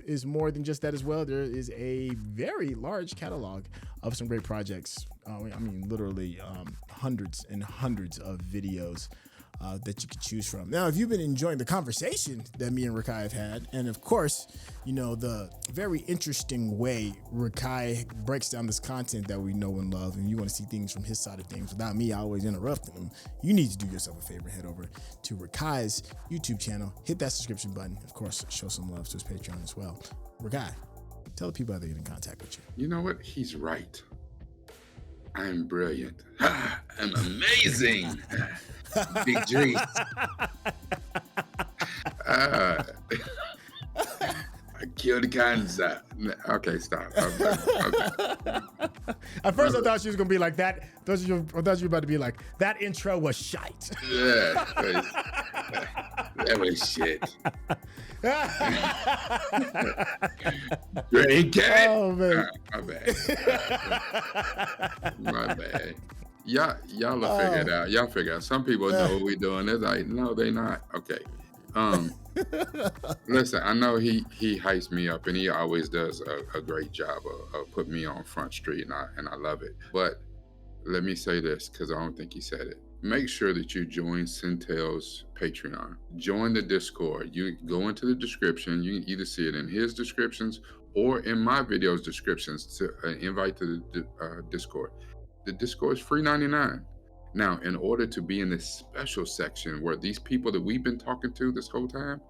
is more than just that as well. There is a very large catalog of some great projects. Literally hundreds and hundreds of videos that you could choose from. Now, if you've been enjoying the conversation that me and Rekkai have had, and of course, the very interesting way Rekkai breaks down this content that we know and love, and you want to see things from his side of things without me always interrupting him, you need to do yourself a favor. Head over to Rekkai's YouTube channel, hit that subscription button. Of course, show some love to his Patreon as well. Rekkai, tell the people how they get in contact with you. You know what? He's right. I'm brilliant. I'm amazing. Big G. I killed the cancer. Okay, stop. Okay. At first, I thought she was gonna be like that. I thought you were about to be like, that intro was shite. Yeah, that was shit. Great cat. Oh man, my bad. My bad. Y'all will figure it out. Y'all figure it out. Some people know what we're doing. They're like, no, they not. Okay. Listen, I know he hypes me up, and he always does a great job of putting me on Front Street, and I love it. But let me say this, because I don't think he said it. Make sure that you join Syntell's Patreon. Join the Discord. You go into the description. You can either see it in his descriptions or in my video's descriptions to invite to the Discord. The Discord is free $99. Now, in order to be in this special section where these people that we've been talking to this whole time,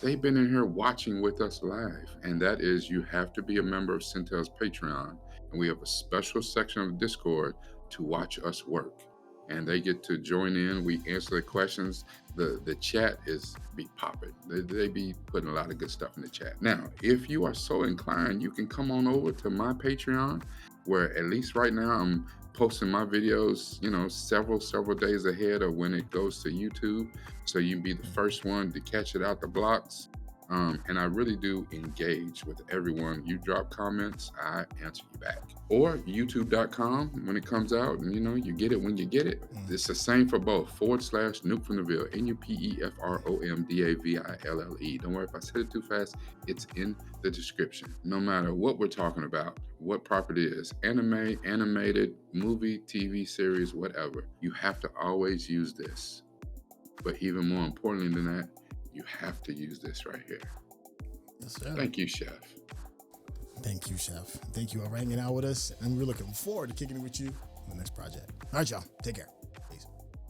they've been in here watching with us live. And that is, you have to be a member of Syntell's Patreon. And we have a special section of Discord to watch us work. And they get to join in. We answer the questions. The chat is be popping. They be putting a lot of good stuff in the chat. Now, if you are so inclined, you can come on over to my Patreon, where at least right now I'm posting my videos, you know, several days ahead of when it goes to YouTube. So you can be the first one to catch it out the blocks. And I really do engage with everyone. You drop comments, I answer you back. Or youtube.com when it comes out, and you know, you get it when you get it. It's the same for both, /Nuke from the Ville, NUPEFROMDAVILLE. Don't worry if I said it too fast, it's in the description. No matter what we're talking about, what property it is, anime, animated, movie, TV series, whatever, you have to always use this. But even more importantly than that, you have to use this right here. Yes, sir. Thank you, Chef. Thank you, Chef. Thank you all for hanging out with us. And we're looking forward to kicking it with you on the next project. All right, y'all. Take care.